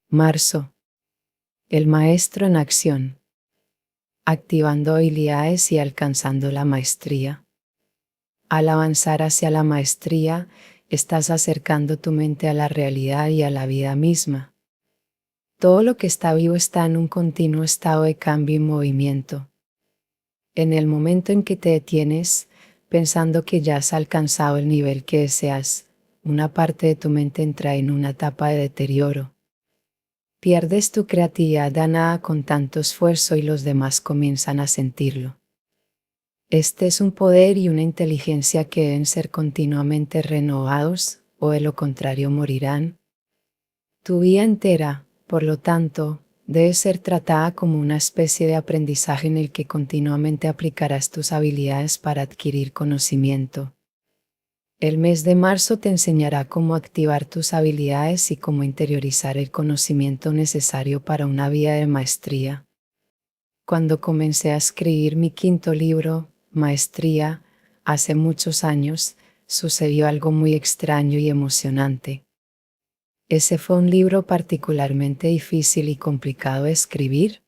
Marzo. El maestro en acción. Activando habilidades y alcanzando la maestría. Al avanzar hacia la maestría, estás acercando tu mente a la realidad y a la vida misma. Todo lo que está vivo está en un continuo estado de cambio y movimiento. En el momento en que te detienes, pensando que ya has alcanzado el nivel que deseas, una parte de tu mente entra en una etapa de deterioro. Pierdes tu creatividad danada con tanto esfuerzo y los demás comienzan a sentirlo. Este es un poder y una inteligencia que deben ser continuamente renovados, o de lo contrario morirán. Tu vida entera, por lo tanto, debe ser tratada como una especie de aprendizaje en el que continuamente aplicarás tus habilidades para adquirir conocimiento. El mes de marzo te enseñará cómo activar tus habilidades y cómo interiorizar el conocimiento necesario para una vida de maestría. Cuando comencé a escribir mi quinto libro, Maestría, hace muchos años, sucedió algo muy extraño y emocionante. Ese fue un libro particularmente difícil y complicado de escribir.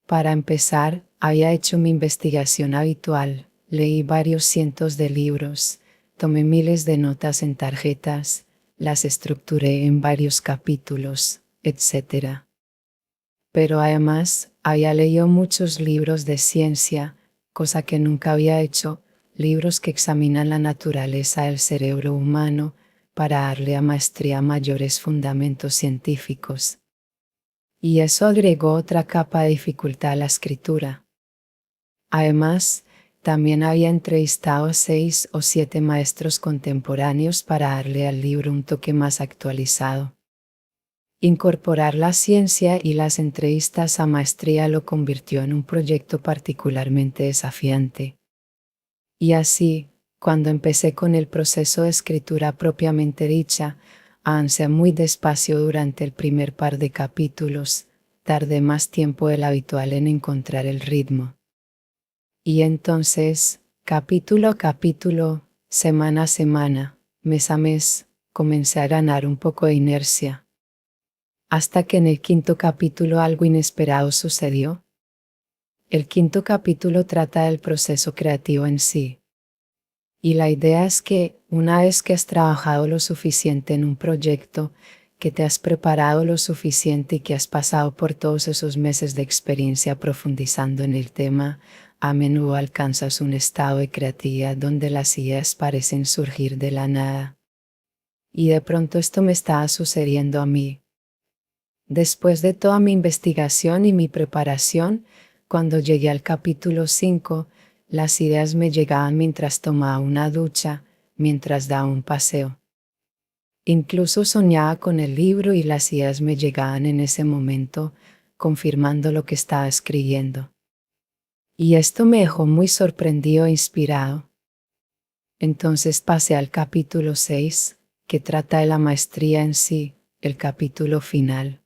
Para empezar, había hecho mi investigación habitual, leí varios cientos de libros, tomé miles de notas en tarjetas, las estructuré en varios capítulos, etc. Pero además, había leído muchos libros de ciencia, cosa que nunca había hecho, libros que examinan la naturaleza del cerebro humano, para darle a maestría mayores fundamentos científicos. Y eso agregó otra capa de dificultad a la escritura. Además, también había entrevistado a 6 o 7 maestros contemporáneos para darle al libro un toque más actualizado. Incorporar la ciencia y las entrevistas a maestría lo convirtió en un proyecto particularmente desafiante. Y así, cuando empecé con el proceso de escritura propiamente dicha, avancé muy despacio durante el primer par de capítulos, tardé más tiempo del habitual en encontrar el ritmo. Y entonces, capítulo a capítulo, semana a semana, mes a mes, comencé a ganar un poco de inercia. Hasta que en el quinto capítulo algo inesperado sucedió. El quinto capítulo trata del proceso creativo en sí. Y la idea es que, una vez que has trabajado lo suficiente en un proyecto, que te has preparado lo suficiente y que has pasado por todos esos meses de experiencia profundizando en el tema, a menudo alcanzas un estado de creatividad donde las ideas parecen surgir de la nada. Y de pronto esto me estaba sucediendo a mí. Después de toda mi investigación y mi preparación, cuando llegué al capítulo 5, las ideas me llegaban mientras tomaba una ducha, mientras daba un paseo. Incluso soñaba con el libro y las ideas me llegaban en ese momento, confirmando lo que estaba escribiendo. Y esto me dejó muy sorprendido e inspirado. Entonces pasé al capítulo 6, que trata de la maestría en sí, el capítulo final.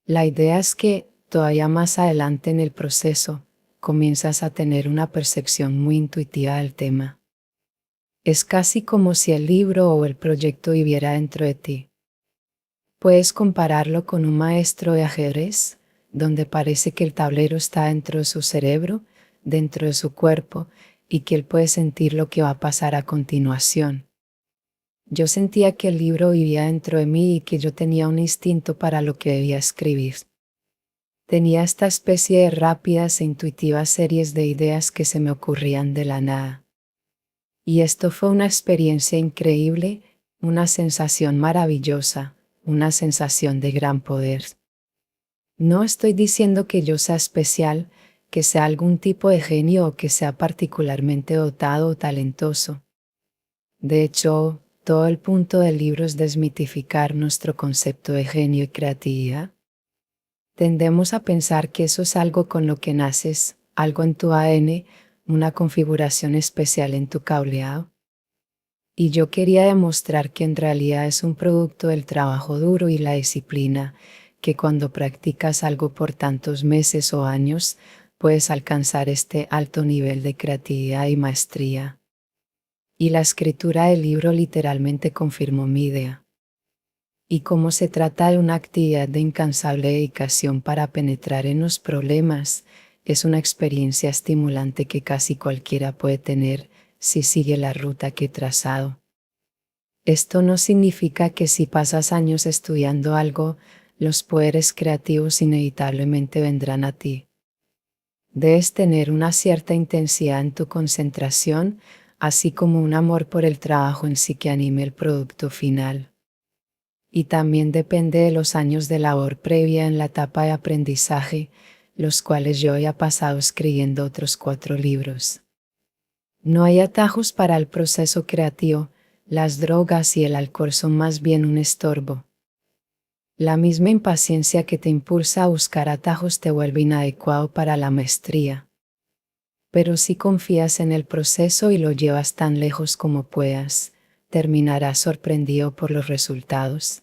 La idea es que, todavía más adelante en el proceso, comienzas a tener una percepción muy intuitiva del tema. Es casi como si el libro o el proyecto viviera dentro de ti. Puedes compararlo con un maestro de ajedrez, donde parece que el tablero está dentro de su cerebro, dentro de su cuerpo, y que él puede sentir lo que va a pasar a continuación. Yo sentía que el libro vivía dentro de mí y que yo tenía un instinto para lo que debía escribir. Tenía esta especie de rápidas e intuitivas series de ideas que se me ocurrían de la nada. Y esto fue una experiencia increíble, una sensación maravillosa, una sensación de gran poder. No estoy diciendo que yo sea especial, que sea algún tipo de genio o que sea particularmente dotado o talentoso. De hecho, todo el punto del libro es desmitificar nuestro concepto de genio y creatividad. Tendemos a pensar que eso es algo con lo que naces, algo en tu ADN, una configuración especial en tu cableado. Y yo quería demostrar que en realidad es un producto del trabajo duro y la disciplina, que cuando practicas algo por tantos meses o años, puedes alcanzar este alto nivel de creatividad y maestría. Y la escritura del libro literalmente confirmó mi idea. Y como se trata de una actividad de incansable dedicación para penetrar en los problemas, es una experiencia estimulante que casi cualquiera puede tener si sigue la ruta que he trazado. Esto no significa que si pasas años estudiando algo, los poderes creativos inevitablemente vendrán a ti. Debes tener una cierta intensidad en tu concentración, así como un amor por el trabajo en sí que anime el producto final. Y también depende de los años de labor previa en la etapa de aprendizaje, los cuales yo he pasado escribiendo otros 4 libros. No hay atajos para el proceso creativo, las drogas y el alcohol son más bien un estorbo. La misma impaciencia que te impulsa a buscar atajos te vuelve inadecuado para la maestría. Pero si confías en el proceso y lo llevas tan lejos como puedas, terminarás sorprendido por los resultados.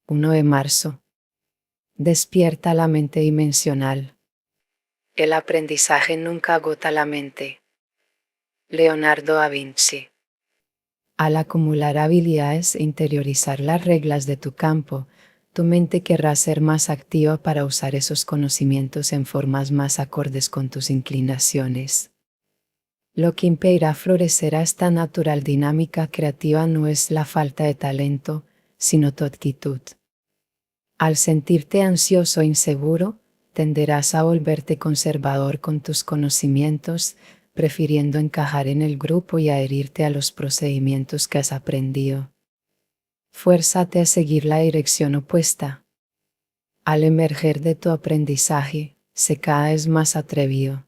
1 de marzo. Despierta la mente dimensional. El aprendizaje nunca agota la mente. Leonardo da Vinci. Al acumular habilidades e interiorizar las reglas de tu campo, tu mente querrá ser más activa para usar esos conocimientos en formas más acordes con tus inclinaciones. Lo que impedirá florecer a esta natural dinámica creativa no es la falta de talento, sino tu actitud. Al sentirte ansioso e inseguro, tenderás a volverte conservador con tus conocimientos, prefiriendo encajar en el grupo y adherirte a los procedimientos que has aprendido. Fuérzate a seguir la dirección opuesta. Al emerger de tu aprendizaje, sé cada vez más atrevido.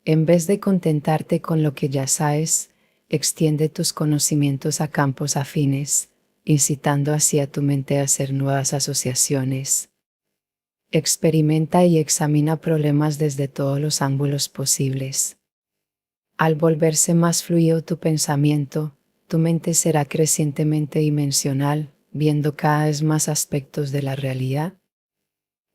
En vez de contentarte con lo que ya sabes, extiende tus conocimientos a campos afines, incitando así a tu mente a hacer nuevas asociaciones. Experimenta y examina problemas desde todos los ángulos posibles. Al volverse más fluido tu pensamiento, tu mente será crecientemente dimensional, viendo cada vez más aspectos de la realidad.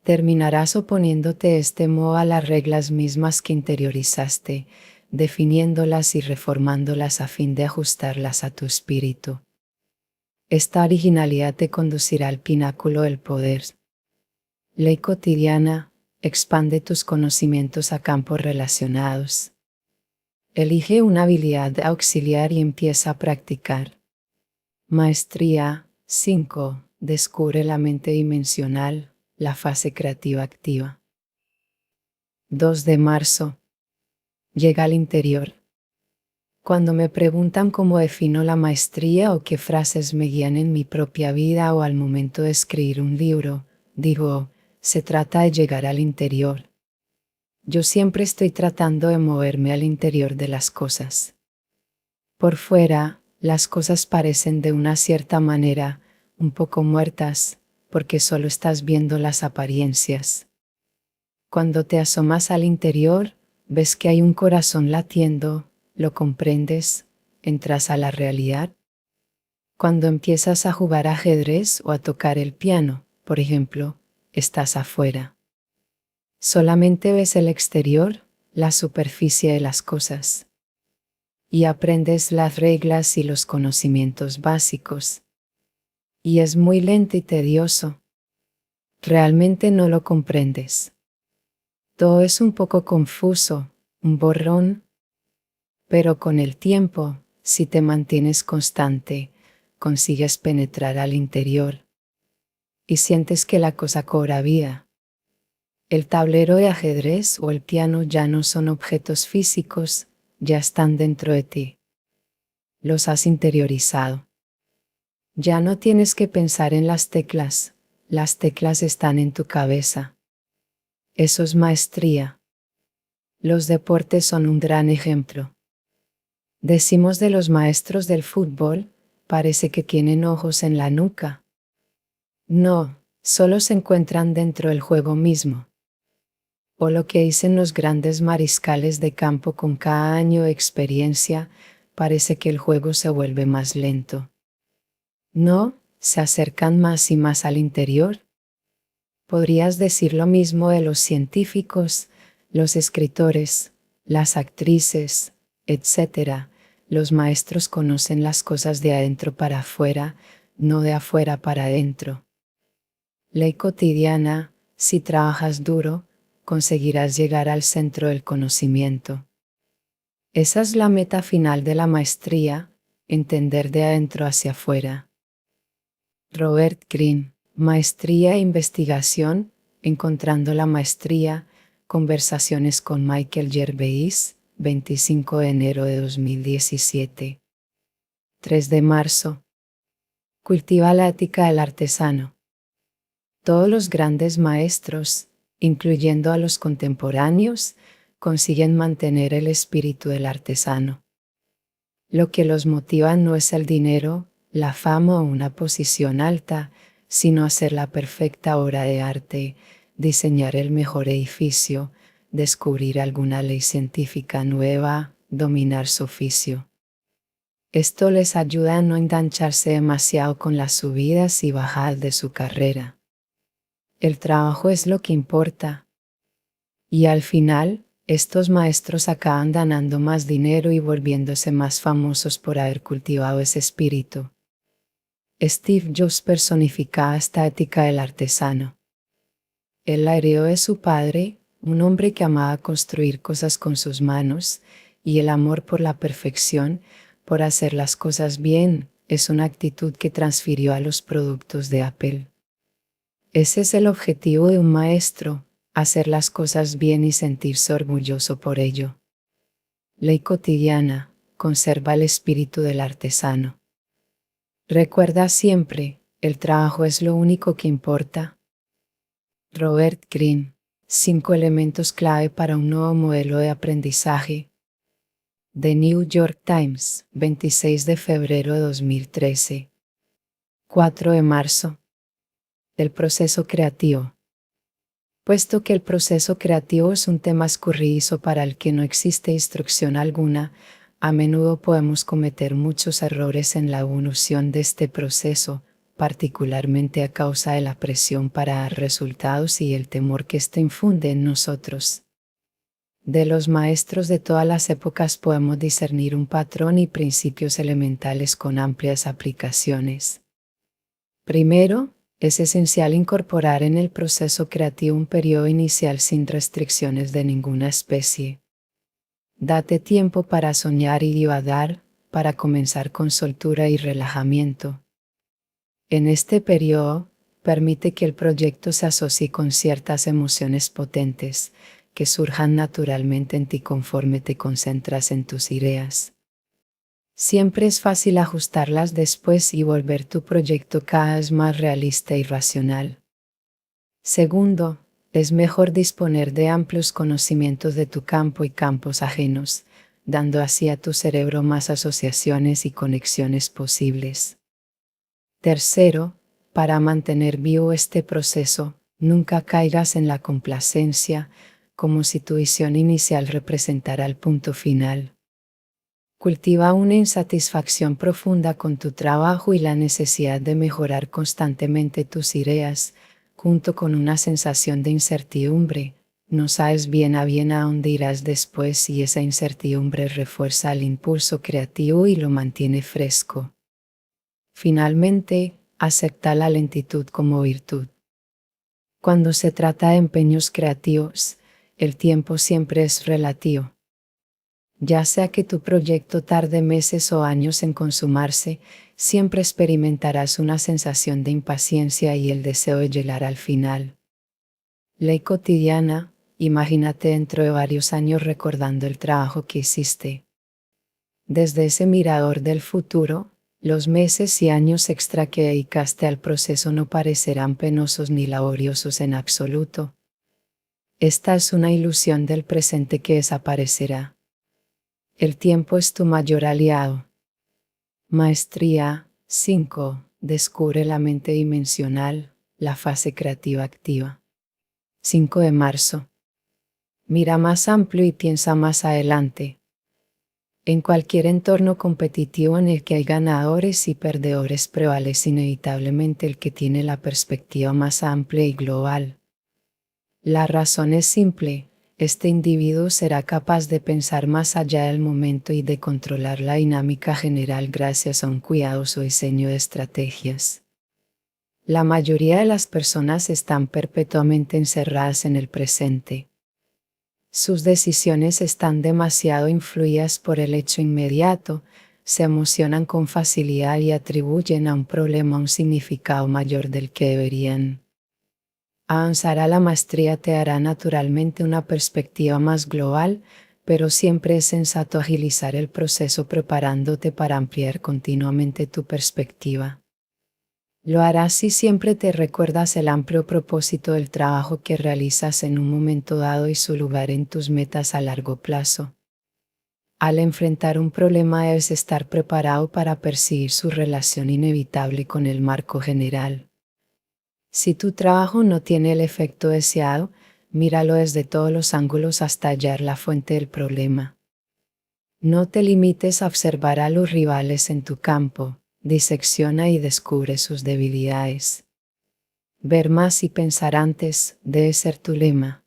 Terminarás oponiéndote de este modo a las reglas mismas que interiorizaste, definiéndolas y reformándolas a fin de ajustarlas a tu espíritu. Esta originalidad te conducirá al pináculo del poder. Ley cotidiana, expande tus conocimientos a campos relacionados. Elige una habilidad auxiliar y empieza a practicar. Maestría 5. Descubre la mente dimensional, la fase creativa activa. 2 de marzo. Llega al interior. Cuando me preguntan cómo defino la maestría o qué frases me guían en mi propia vida o al momento de escribir un libro, digo, se trata de llegar al interior. Yo siempre estoy tratando de moverme al interior de las cosas. Por fuera, las cosas parecen de una cierta manera, un poco muertas, porque solo estás viendo las apariencias. Cuando te asomas al interior, ves que hay un corazón latiendo, lo comprendes, entras a la realidad. Cuando empiezas a jugar ajedrez o a tocar el piano, por ejemplo, estás afuera. Solamente ves el exterior, la superficie de las cosas. Y aprendes las reglas y los conocimientos básicos. Y es muy lento y tedioso. Realmente no lo comprendes. Todo es un poco confuso, un borrón. Pero con el tiempo, si te mantienes constante, consigues penetrar al interior. Y sientes que la cosa cobra vida. El tablero de ajedrez o el piano ya no son objetos físicos, ya están dentro de ti. Los has interiorizado. Ya no tienes que pensar en las teclas están en tu cabeza. Eso es maestría. Los deportes son un gran ejemplo. Decimos de los maestros del fútbol, parece que tienen ojos en la nuca. No, solo se encuentran dentro del juego mismo. O lo que dicen los grandes mariscales de campo con cada año de experiencia, parece que el juego se vuelve más lento. No, se acercan más y más al interior. Podrías decir lo mismo de los científicos, los escritores, las actrices, etc. Los maestros conocen las cosas de adentro para afuera, no de afuera para adentro. Ley cotidiana: si trabajas duro, conseguirás llegar al centro del conocimiento. Esa es la meta final de la maestría, entender de adentro hacia afuera. Robert Greene, Maestría e Investigación, Encontrando la Maestría, Conversaciones con Michael Gervais, 25 de enero de 2017. 3 de marzo. Cultiva la ética del artesano. Todos los grandes maestros, incluyendo a los contemporáneos, consiguen mantener el espíritu del artesano. Lo que los motiva no es el dinero, la fama o una posición alta, sino hacer la perfecta obra de arte, diseñar el mejor edificio, descubrir alguna ley científica nueva, dominar su oficio. Esto les ayuda a no engancharse demasiado con las subidas y bajadas de su carrera. El trabajo es lo que importa. Y al final, estos maestros acaban ganando más dinero y volviéndose más famosos por haber cultivado ese espíritu. Steve Jobs personificaba esta ética del artesano. Él la heredó de su padre, un hombre que amaba construir cosas con sus manos, y el amor por la perfección, por hacer las cosas bien, es una actitud que transfirió a los productos de Apple. Ese es el objetivo de un maestro: hacer las cosas bien y sentirse orgulloso por ello. Ley cotidiana: conserva el espíritu del artesano. Recuerda siempre, el trabajo es lo único que importa. Robert Greene, 5 elementos clave para un nuevo modelo de aprendizaje. The New York Times, 26 de febrero de 2013. 4 de marzo. El proceso creativo. Puesto que el proceso creativo es un tema escurridizo para el que no existe instrucción alguna, a menudo podemos cometer muchos errores en la evolución de este proceso, particularmente a causa de la presión para dar resultados y el temor que éste infunde en nosotros. De los maestros de todas las épocas podemos discernir un patrón y principios elementales con amplias aplicaciones. Primero, es esencial incorporar en el proceso creativo un periodo inicial sin restricciones de ninguna especie. Date tiempo para soñar y divagar, para comenzar con soltura y relajamiento. En este periodo, permite que el proyecto se asocie con ciertas emociones potentes, que surjan naturalmente en ti conforme te concentras en tus ideas. Siempre es fácil ajustarlas después y volver tu proyecto cada vez más realista y racional. Segundo, es mejor disponer de amplios conocimientos de tu campo y campos ajenos, dando así a tu cerebro más asociaciones y conexiones posibles. Tercero, para mantener vivo este proceso, nunca caigas en la complacencia, como si tu visión inicial representara el punto final. Cultiva una insatisfacción profunda con tu trabajo y la necesidad de mejorar constantemente tus ideas, junto con una sensación de incertidumbre. No sabes bien a dónde irás después y esa incertidumbre refuerza el impulso creativo y lo mantiene fresco. Finalmente, acepta la lentitud como virtud. Cuando se trata de empeños creativos, el tiempo siempre es relativo. Ya sea que tu proyecto tarde meses o años en consumarse, siempre experimentarás una sensación de impaciencia y el deseo de llegar al final. Ley cotidiana: imagínate dentro de varios años recordando el trabajo que hiciste. Desde ese mirador del futuro, los meses y años extra que dedicaste al proceso no parecerán penosos ni laboriosos en absoluto. Esta es una ilusión del presente que desaparecerá. El tiempo es tu mayor aliado. Maestría 5. Descubre la mente dimensional, la fase creativa activa. 5 de marzo. Mira más amplio y piensa más adelante. En cualquier entorno competitivo en el que hay ganadores y perdedores, prevalece inevitablemente el que tiene la perspectiva más amplia y global. La razón es simple: Este individuo será capaz de pensar más allá del momento y de controlar la dinámica general gracias a un cuidadoso diseño de estrategias. La mayoría de las personas están perpetuamente encerradas en el presente. Sus decisiones están demasiado influidas por el hecho inmediato, se emocionan con facilidad y atribuyen a un problema un significado mayor del que deberían. Avanzar a la maestría te dará naturalmente una perspectiva más global, pero siempre es sensato agilizar el proceso preparándote para ampliar continuamente tu perspectiva. Lo harás si siempre te recuerdas el amplio propósito del trabajo que realizas en un momento dado y su lugar en tus metas a largo plazo. Al enfrentar un problema debes estar preparado para percibir su relación inevitable con el marco general. Si tu trabajo no tiene el efecto deseado, míralo desde todos los ángulos hasta hallar la fuente del problema. No te limites a observar a los rivales en tu campo, disecciona y descubre sus debilidades. Ver más y pensar antes debe ser tu lema.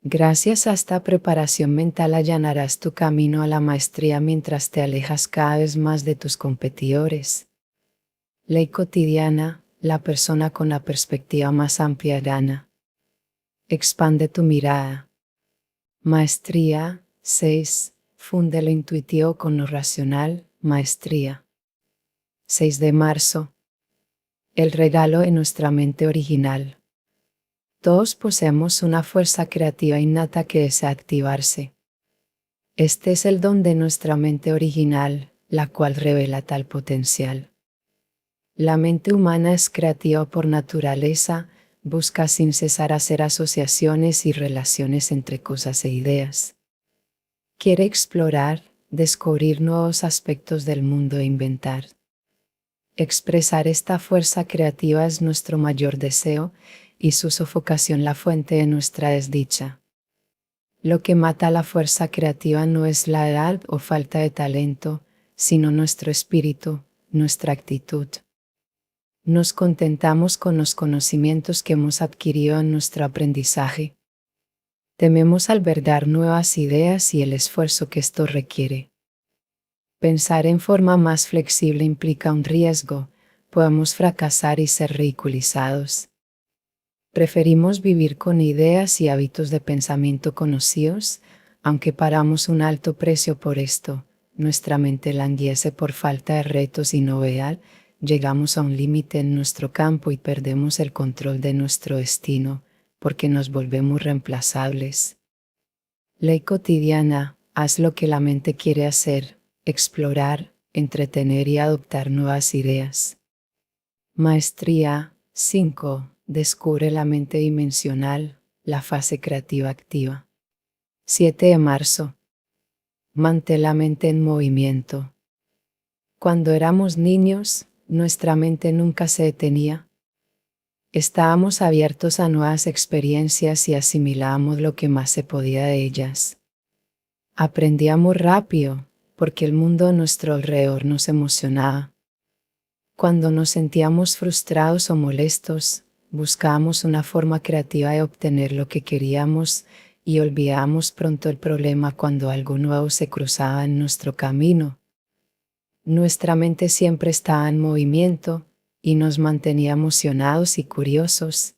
Gracias a esta preparación mental allanarás tu camino a la maestría mientras te alejas cada vez más de tus competidores. Ley cotidiana, la persona con la perspectiva más amplia gana. Expande tu mirada. Maestría 6. Funde lo intuitivo con lo racional, maestría. 6 de marzo. El regalo de nuestra mente original. Todos poseemos una fuerza creativa innata que desea activarse. Este es el don de nuestra mente original, la cual revela tal potencial. La mente humana es creativa por naturaleza, busca sin cesar hacer asociaciones y relaciones entre cosas e ideas. Quiere explorar, descubrir nuevos aspectos del mundo e inventar. Expresar esta fuerza creativa es nuestro mayor deseo, y su sofocación la fuente de nuestra desdicha. Lo que mata la fuerza creativa no es la edad o falta de talento, sino nuestro espíritu, nuestra actitud. Nos contentamos con los conocimientos que hemos adquirido en nuestro aprendizaje. Tememos albergar nuevas ideas y el esfuerzo que esto requiere. Pensar en forma más flexible implica un riesgo, podemos fracasar y ser ridiculizados. Preferimos vivir con ideas y hábitos de pensamiento conocidos, aunque pagamos un alto precio por esto, nuestra mente languidece por falta de retos y novedad, llegamos a un límite en nuestro campo y perdemos el control de nuestro destino, porque nos volvemos reemplazables. Ley cotidiana, haz lo que la mente quiere hacer, explorar, entretener y adoptar nuevas ideas. Maestría 5. Descubre la mente dimensional, la fase creativa activa. 7 de marzo. Mantén la mente en movimiento. Cuando éramos niños, nuestra mente nunca se detenía. Estábamos abiertos a nuevas experiencias y asimilábamos lo que más se podía de ellas. Aprendíamos rápido, porque el mundo a nuestro alrededor nos emocionaba. Cuando nos sentíamos frustrados o molestos, buscábamos una forma creativa de obtener lo que queríamos y olvidábamos pronto el problema cuando algo nuevo se cruzaba en nuestro camino. Nuestra mente siempre estaba en movimiento y nos mantenía emocionados y curiosos.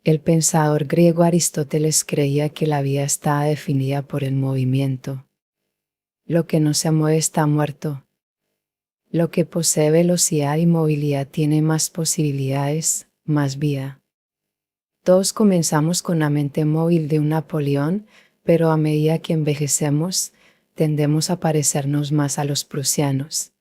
El pensador griego Aristóteles creía que la vida estaba definida por el movimiento. Lo que no se mueve está muerto. Lo que posee velocidad y movilidad tiene más posibilidades, más vida. Todos comenzamos con la mente móvil de un Napoleón, pero a medida que envejecemos, tendemos a parecernos más a los prusianos.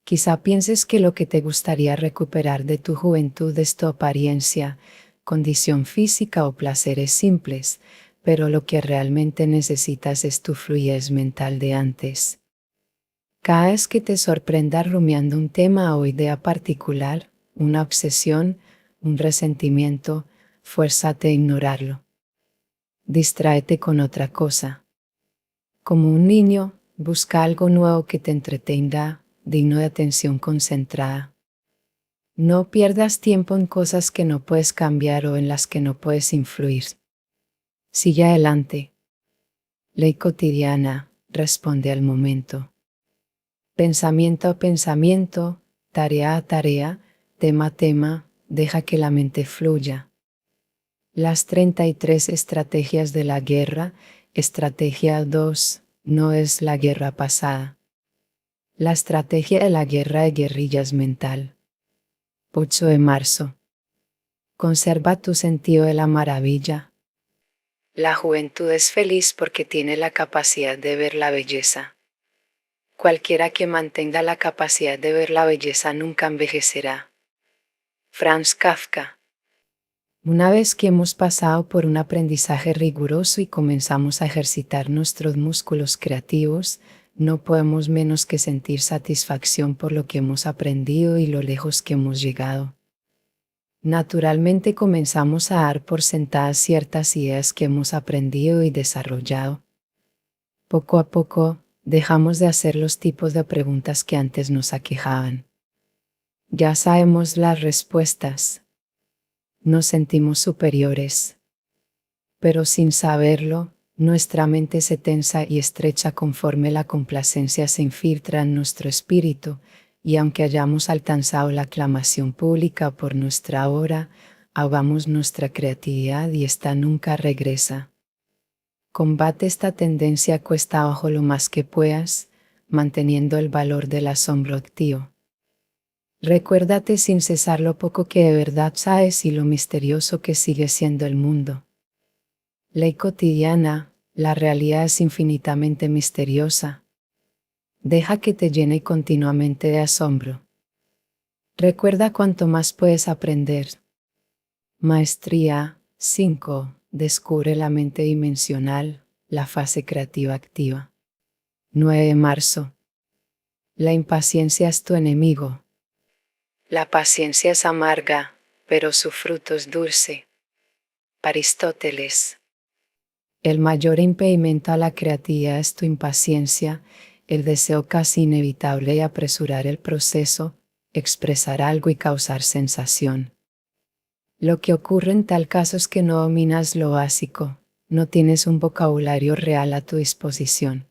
Quizá pienses que lo que te gustaría recuperar de tu juventud es tu apariencia, condición física o placeres simples, pero lo que realmente necesitas es tu fluidez mental de antes. Cada vez que te sorprendas rumiando un tema o idea particular, una obsesión, un resentimiento, fuérzate a ignorarlo. Distráete con otra cosa. Como un niño, busca algo nuevo que te entretenga, digno de atención concentrada. No pierdas tiempo en cosas que no puedes cambiar o en las que no puedes influir. Sigue adelante. Ley cotidiana, responde al momento. Pensamiento a pensamiento, tarea a tarea, tema a tema, deja que la mente fluya. Las 33 estrategias de la guerra, estrategia 2, no es la guerra pasada. La estrategia de la guerra de guerrillas mental. 8 de marzo. Conserva tu sentido de la maravilla. La juventud es feliz porque tiene la capacidad de ver la belleza. Cualquiera que mantenga la capacidad de ver la belleza nunca envejecerá. Franz Kafka. Una vez que hemos pasado por un aprendizaje riguroso y comenzamos a ejercitar nuestros músculos creativos, no podemos menos que sentir satisfacción por lo que hemos aprendido y lo lejos que hemos llegado. Naturalmente comenzamos a dar por sentadas ciertas ideas que hemos aprendido y desarrollado. Poco a poco, dejamos de hacer los tipos de preguntas que antes nos aquejaban. Ya sabemos las respuestas. Nos sentimos superiores. Pero sin saberlo, nuestra mente se tensa y estrecha conforme la complacencia se infiltra en nuestro espíritu, y aunque hayamos alcanzado la aclamación pública por nuestra obra, ahogamos nuestra creatividad y esta nunca regresa. Combate esta tendencia cuesta abajo lo más que puedas, manteniendo el valor del asombro activo. Recuérdate sin cesar lo poco que de verdad sabes y lo misterioso que sigue siendo el mundo. Ley cotidiana, la realidad es infinitamente misteriosa. Deja que te llene continuamente de asombro. Recuerda cuanto más puedes aprender. Maestría 5. Descubre la mente dimensional, la fase creativa activa. 9 de marzo. La impaciencia es tu enemigo. La paciencia es amarga, pero su fruto es dulce. Aristóteles. El mayor impedimento a la creatividad es tu impaciencia, el deseo casi inevitable de apresurar el proceso, expresar algo y causar sensación. Lo que ocurre en tal caso es que no dominas lo básico, no tienes un vocabulario real a tu disposición.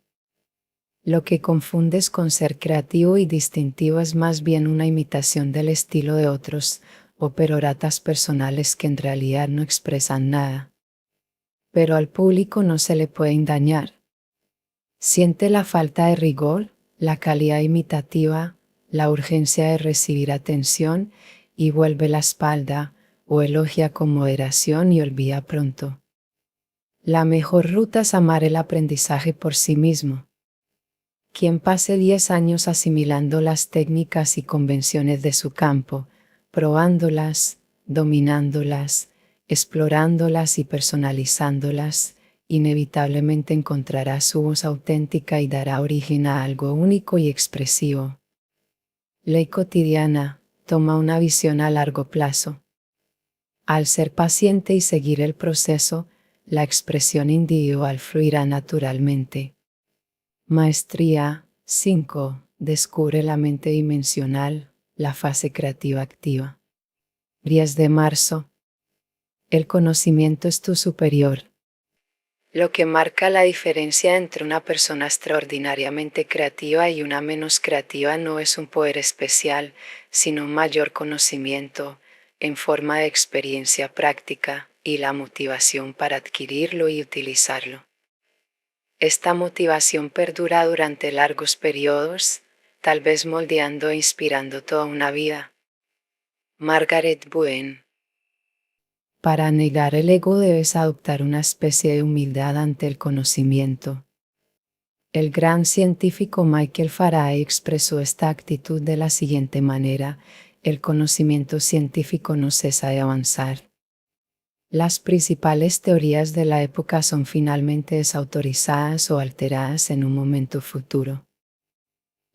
Lo que confundes con ser creativo y distintivo es más bien una imitación del estilo de otros, o peroratas personales que en realidad no expresan nada. Pero al público no se le puede engañar. Siente la falta de rigor, la calidad imitativa, la urgencia de recibir atención y vuelve la espalda, o elogia con moderación y olvida pronto. La mejor ruta es amar el aprendizaje por sí mismo. Quien pase 10 años asimilando las técnicas y convenciones de su campo, probándolas, dominándolas, explorándolas y personalizándolas, inevitablemente encontrará su voz auténtica y dará origen a algo único y expresivo. Ley cotidiana, toma una visión a largo plazo. Al ser paciente y seguir el proceso, la expresión individual fluirá naturalmente. Maestría 5. Descubre la mente dimensional, la fase creativa activa. 10 de marzo. El conocimiento es tu superior. Lo que marca la diferencia entre una persona extraordinariamente creativa y una menos creativa no es un poder especial, sino un mayor conocimiento, en forma de experiencia práctica, y la motivación para adquirirlo y utilizarlo. Esta motivación perdura durante largos periodos, tal vez moldeando e inspirando toda una vida. Margaret Bowen. Para negar el ego debes adoptar una especie de humildad ante el conocimiento. El gran científico Michael Faraday expresó esta actitud de la siguiente manera: el conocimiento científico no cesa de avanzar. Las principales teorías de la época son finalmente desautorizadas o alteradas en un momento futuro.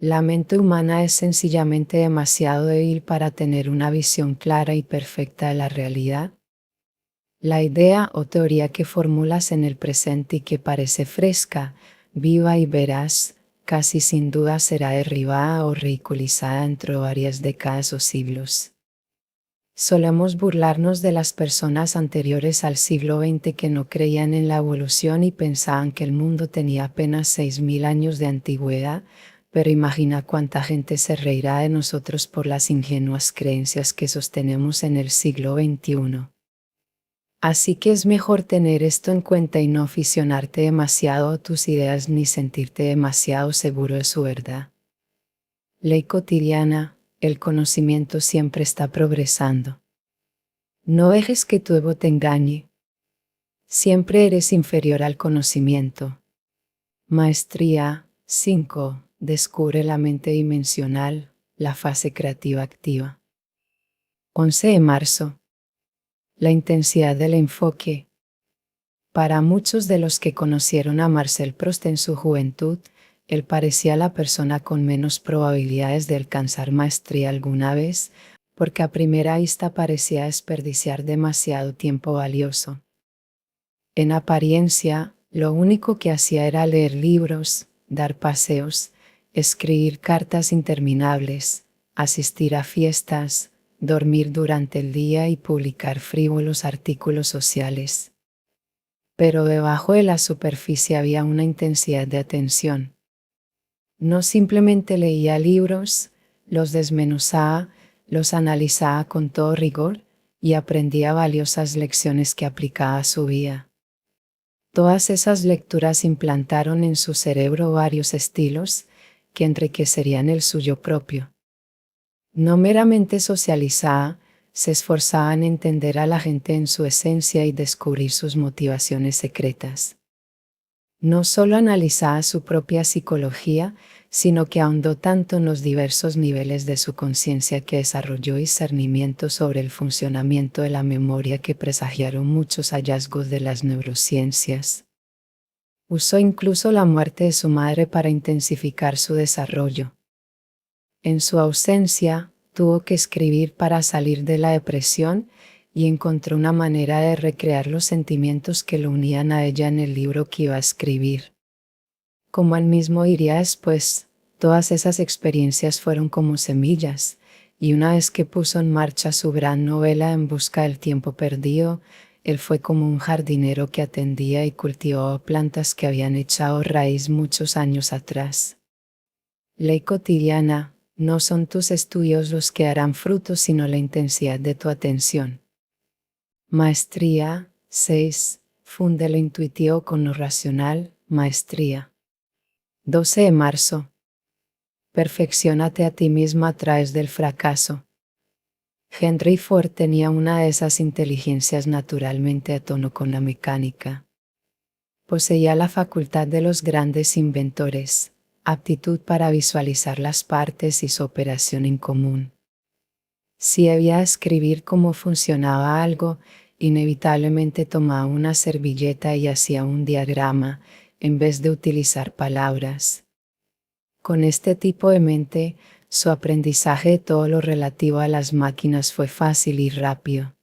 La mente humana es sencillamente demasiado débil para tener una visión clara y perfecta de la realidad. La idea o teoría que formulas en el presente y que parece fresca, viva y veraz, casi sin duda será derribada o ridiculizada dentro de varias décadas o siglos. Solemos burlarnos de las personas anteriores al siglo XX que no creían en la evolución y pensaban que el mundo tenía apenas 6000 años de antigüedad, pero imagina cuánta gente se reirá de nosotros por las ingenuas creencias que sostenemos en el siglo XXI. Así que es mejor tener esto en cuenta y no aficionarte demasiado a tus ideas ni sentirte demasiado seguro de su verdad. Ley cotidiana: el conocimiento siempre está progresando. No dejes que tu ego te engañe. Siempre eres inferior al conocimiento. Maestría 5. Descubre la mente dimensional, la fase creativa activa. 11 de marzo. La intensidad del enfoque. Para muchos de los que conocieron a Marcel Proust en su juventud, él parecía la persona con menos probabilidades de alcanzar maestría alguna vez, porque a primera vista parecía desperdiciar demasiado tiempo valioso. En apariencia, lo único que hacía era leer libros, dar paseos, escribir cartas interminables, asistir a fiestas, dormir durante el día y publicar frívolos artículos sociales. Pero debajo de la superficie había una intensidad de atención. No simplemente leía libros, los desmenuzaba, los analizaba con todo rigor y aprendía valiosas lecciones que aplicaba a su vida. Todas esas lecturas implantaron en su cerebro varios estilos que enriquecerían el suyo propio. No meramente socializaba, se esforzaba en entender a la gente en su esencia y descubrir sus motivaciones secretas. No solo analizaba su propia psicología, sino que ahondó tanto en los diversos niveles de su conciencia que desarrolló discernimiento sobre el funcionamiento de la memoria que presagiaron muchos hallazgos de las neurociencias. Usó incluso la muerte de su madre para intensificar su desarrollo. En su ausencia, tuvo que escribir para salir de la depresión y encontró una manera de recrear los sentimientos que lo unían a ella en el libro que iba a escribir. Como él mismo diría después, todas esas experiencias fueron como semillas, y una vez que puso en marcha su gran novela En busca del tiempo perdido, él fue como un jardinero que atendía y cultivaba plantas que habían echado raíz muchos años atrás. Ley cotidiana: no son tus estudios los que darán frutos, sino la intensidad de tu atención. Maestría 6. Funde lo intuitivo con lo racional. Maestría 12 de marzo. Perfecciónate a ti misma a través del fracaso. Henry Ford tenía una de esas inteligencias naturalmente a tono con la mecánica. Poseía la facultad de los grandes inventores, aptitud para visualizar las partes y su operación en común. Si debía escribir cómo funcionaba algo, inevitablemente tomaba una servilleta y hacía un diagrama, en vez de utilizar palabras. Con este tipo de mente, su aprendizaje de todo lo relativo a las máquinas fue fácil y rápido.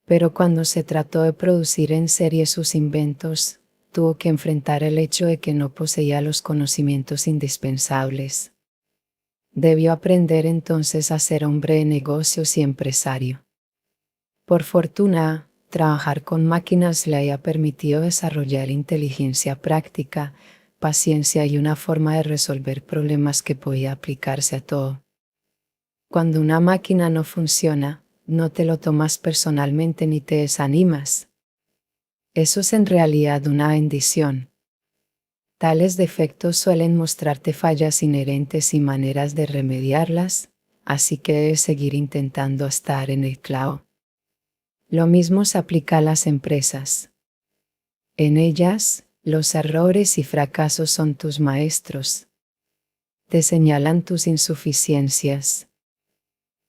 Pero cuando se trató de producir en serie sus inventos, tuvo que enfrentar el hecho de que no poseía los conocimientos indispensables. Debió aprender entonces a ser hombre de negocios y empresario. Por fortuna, trabajar con máquinas le había permitido desarrollar inteligencia práctica, paciencia y una forma de resolver problemas que podía aplicarse a todo. Cuando una máquina no funciona, no te lo tomas personalmente ni te desanimas. Eso es en realidad una bendición. Tales defectos suelen mostrarte fallas inherentes y maneras de remediarlas, así que debes seguir intentando estar en el clavo. Lo mismo se aplica a las empresas. En ellas, los errores y fracasos son tus maestros. Te señalan tus insuficiencias.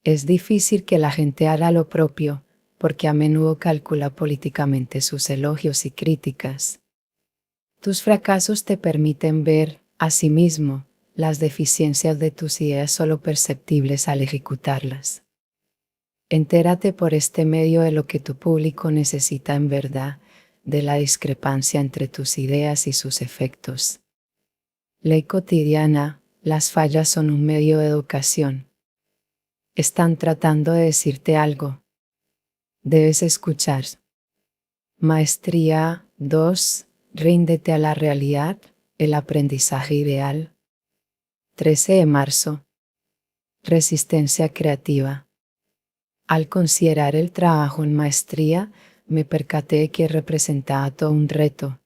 Es difícil que la gente haga lo propio, porque a menudo calcula políticamente sus elogios y críticas. Tus fracasos te permiten ver, asimismo, las deficiencias de tus ideas solo perceptibles al ejecutarlas. Entérate por este medio de lo que tu público necesita en verdad, de la discrepancia entre tus ideas y sus efectos. Ley cotidiana: las fallas son un medio de educación. Están tratando de decirte algo. Debes escuchar. Maestría 2. Ríndete a la realidad, el aprendizaje ideal. 13 de marzo. Resistencia creativa. Al considerar el trabajo en maestría, me percaté de que representaba todo un reto.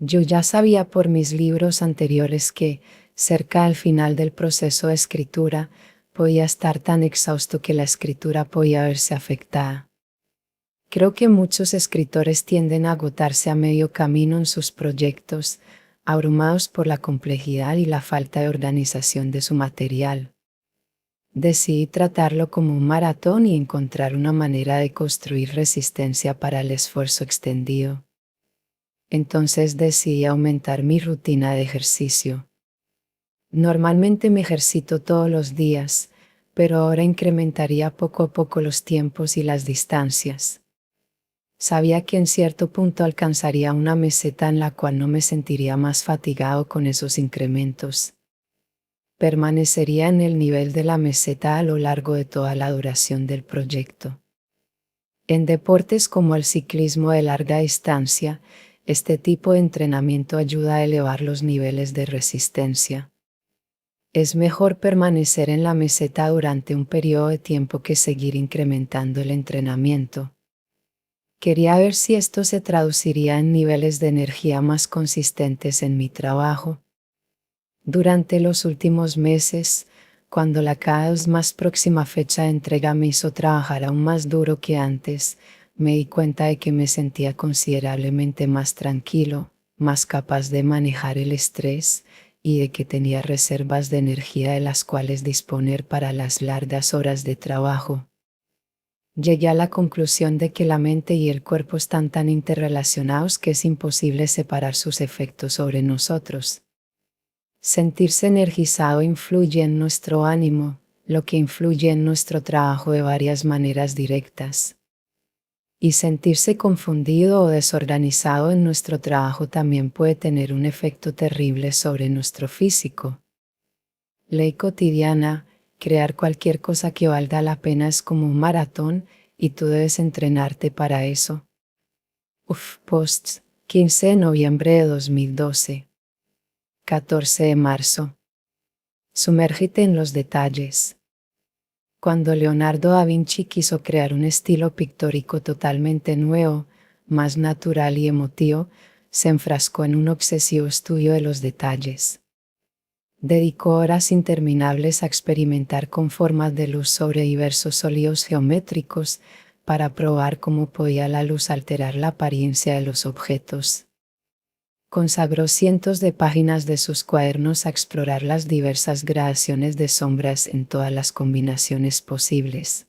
Yo ya sabía por mis libros anteriores que, cerca al final del proceso de escritura, podía estar tan exhausto que la escritura podía verse afectada. Creo que muchos escritores tienden a agotarse a medio camino en sus proyectos, abrumados por la complejidad y la falta de organización de su material. Decidí tratarlo como un maratón y encontrar una manera de construir resistencia para el esfuerzo extendido. Entonces decidí aumentar mi rutina de ejercicio. Normalmente me ejercito todos los días, pero ahora incrementaría poco a poco los tiempos y las distancias. Sabía que en cierto punto alcanzaría una meseta en la cual no me sentiría más fatigado con esos incrementos. Permanecería en el nivel de la meseta a lo largo de toda la duración del proyecto. En deportes como el ciclismo de larga distancia, este tipo de entrenamiento ayuda a elevar los niveles de resistencia. Es mejor permanecer en la meseta durante un periodo de tiempo que seguir incrementando el entrenamiento. Quería ver si esto se traduciría en niveles de energía más consistentes en mi trabajo. Durante los últimos meses, cuando la cada vez más próxima fecha de entrega me hizo trabajar aún más duro que antes, me di cuenta de que me sentía considerablemente más tranquilo, más capaz de manejar el estrés y de que tenía reservas de energía de las cuales disponer para las largas horas de trabajo. Llegué a la conclusión de que la mente y el cuerpo están tan interrelacionados que es imposible separar sus efectos sobre nosotros. Sentirse energizado influye en nuestro ánimo, lo que influye en nuestro trabajo de varias maneras directas. Y sentirse confundido o desorganizado en nuestro trabajo también puede tener un efecto terrible sobre nuestro físico. Ley cotidiana: crear cualquier cosa que valga la pena es como un maratón y tú debes entrenarte para eso. Posts, 15 de noviembre de 2012. 14 de marzo. Sumérgete en los detalles. Cuando Leonardo da Vinci quiso crear un estilo pictórico totalmente nuevo, más natural y emotivo, se enfrascó en un obsesivo estudio de los detalles. Dedicó horas interminables a experimentar con formas de luz sobre diversos sólidos geométricos para probar cómo podía la luz alterar la apariencia de los objetos. Consagró cientos de páginas de sus cuadernos a explorar las diversas gradaciones de sombras en todas las combinaciones posibles.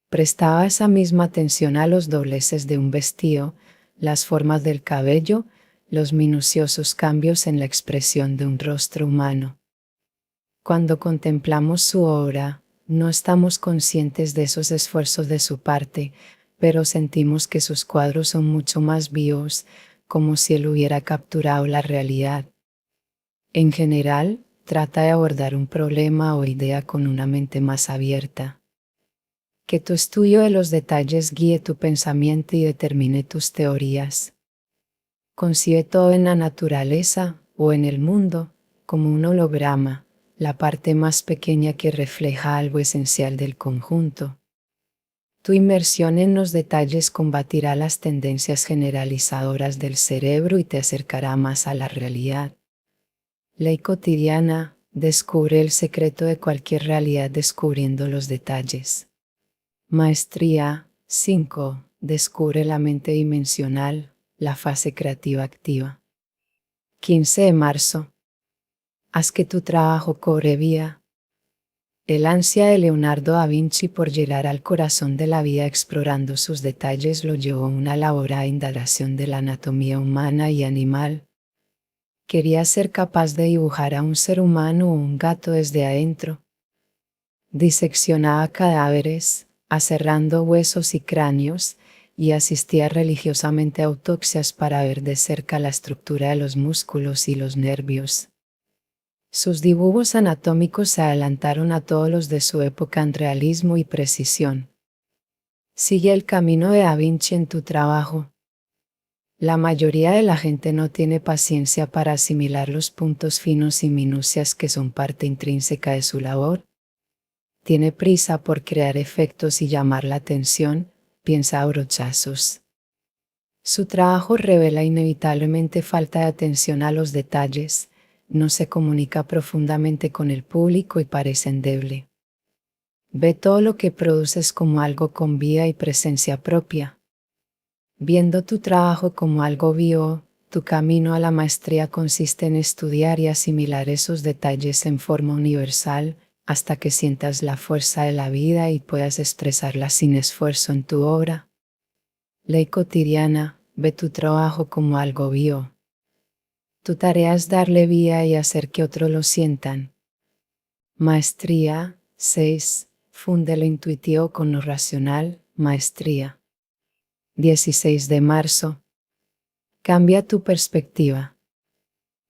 Prestaba esa misma atención a los dobleces de un vestido, las formas del cabello, los minuciosos cambios en la expresión de un rostro humano. Cuando contemplamos su obra, no estamos conscientes de esos esfuerzos de su parte, pero sentimos que sus cuadros son mucho más vivos, como si él hubiera capturado la realidad. En general, trata de abordar un problema o idea con una mente más abierta. Que tu estudio de los detalles guíe tu pensamiento y determine tus teorías. Concibe todo en la naturaleza o en el mundo como un holograma, la parte más pequeña que refleja algo esencial del conjunto. Tu inmersión en los detalles combatirá las tendencias generalizadoras del cerebro y te acercará más a la realidad. Ley cotidiana: descubre el secreto de cualquier realidad descubriendo los detalles. Maestría 5. Descubre la mente dimensional, la fase creativa activa. 15 de marzo. Haz que tu trabajo cobre vida. El ansia de Leonardo da Vinci por llegar al corazón de la vida explorando sus detalles lo llevó a una elaborada indagación de la anatomía humana y animal. Quería ser capaz de dibujar a un ser humano o un gato desde adentro. Diseccionaba cadáveres, aserrando huesos y cráneos, y asistía religiosamente a autopsias para ver de cerca la estructura de los músculos y los nervios. Sus dibujos anatómicos se adelantaron a todos los de su época en realismo y precisión. Sigue el camino de Da Vinci en tu trabajo. La mayoría de la gente no tiene paciencia para asimilar los puntos finos y minucias que son parte intrínseca de su labor. Tiene prisa por crear efectos y llamar la atención, piensa a brochazos. Su trabajo revela inevitablemente falta de atención a los detalles, no se comunica profundamente con el público y parece endeble. Ve todo lo que produces como algo con vida y presencia propia. Viendo tu trabajo como algo vivo, tu camino a la maestría consiste en estudiar y asimilar esos detalles en forma universal, hasta que sientas la fuerza de la vida y puedas expresarla sin esfuerzo en tu obra. Ley cotidiana, ve tu trabajo como algo vivo. Tu tarea es darle vida y hacer que otros lo sientan. Maestría 6. Funde lo intuitivo con lo racional. Maestría 16 de marzo. Cambia tu perspectiva.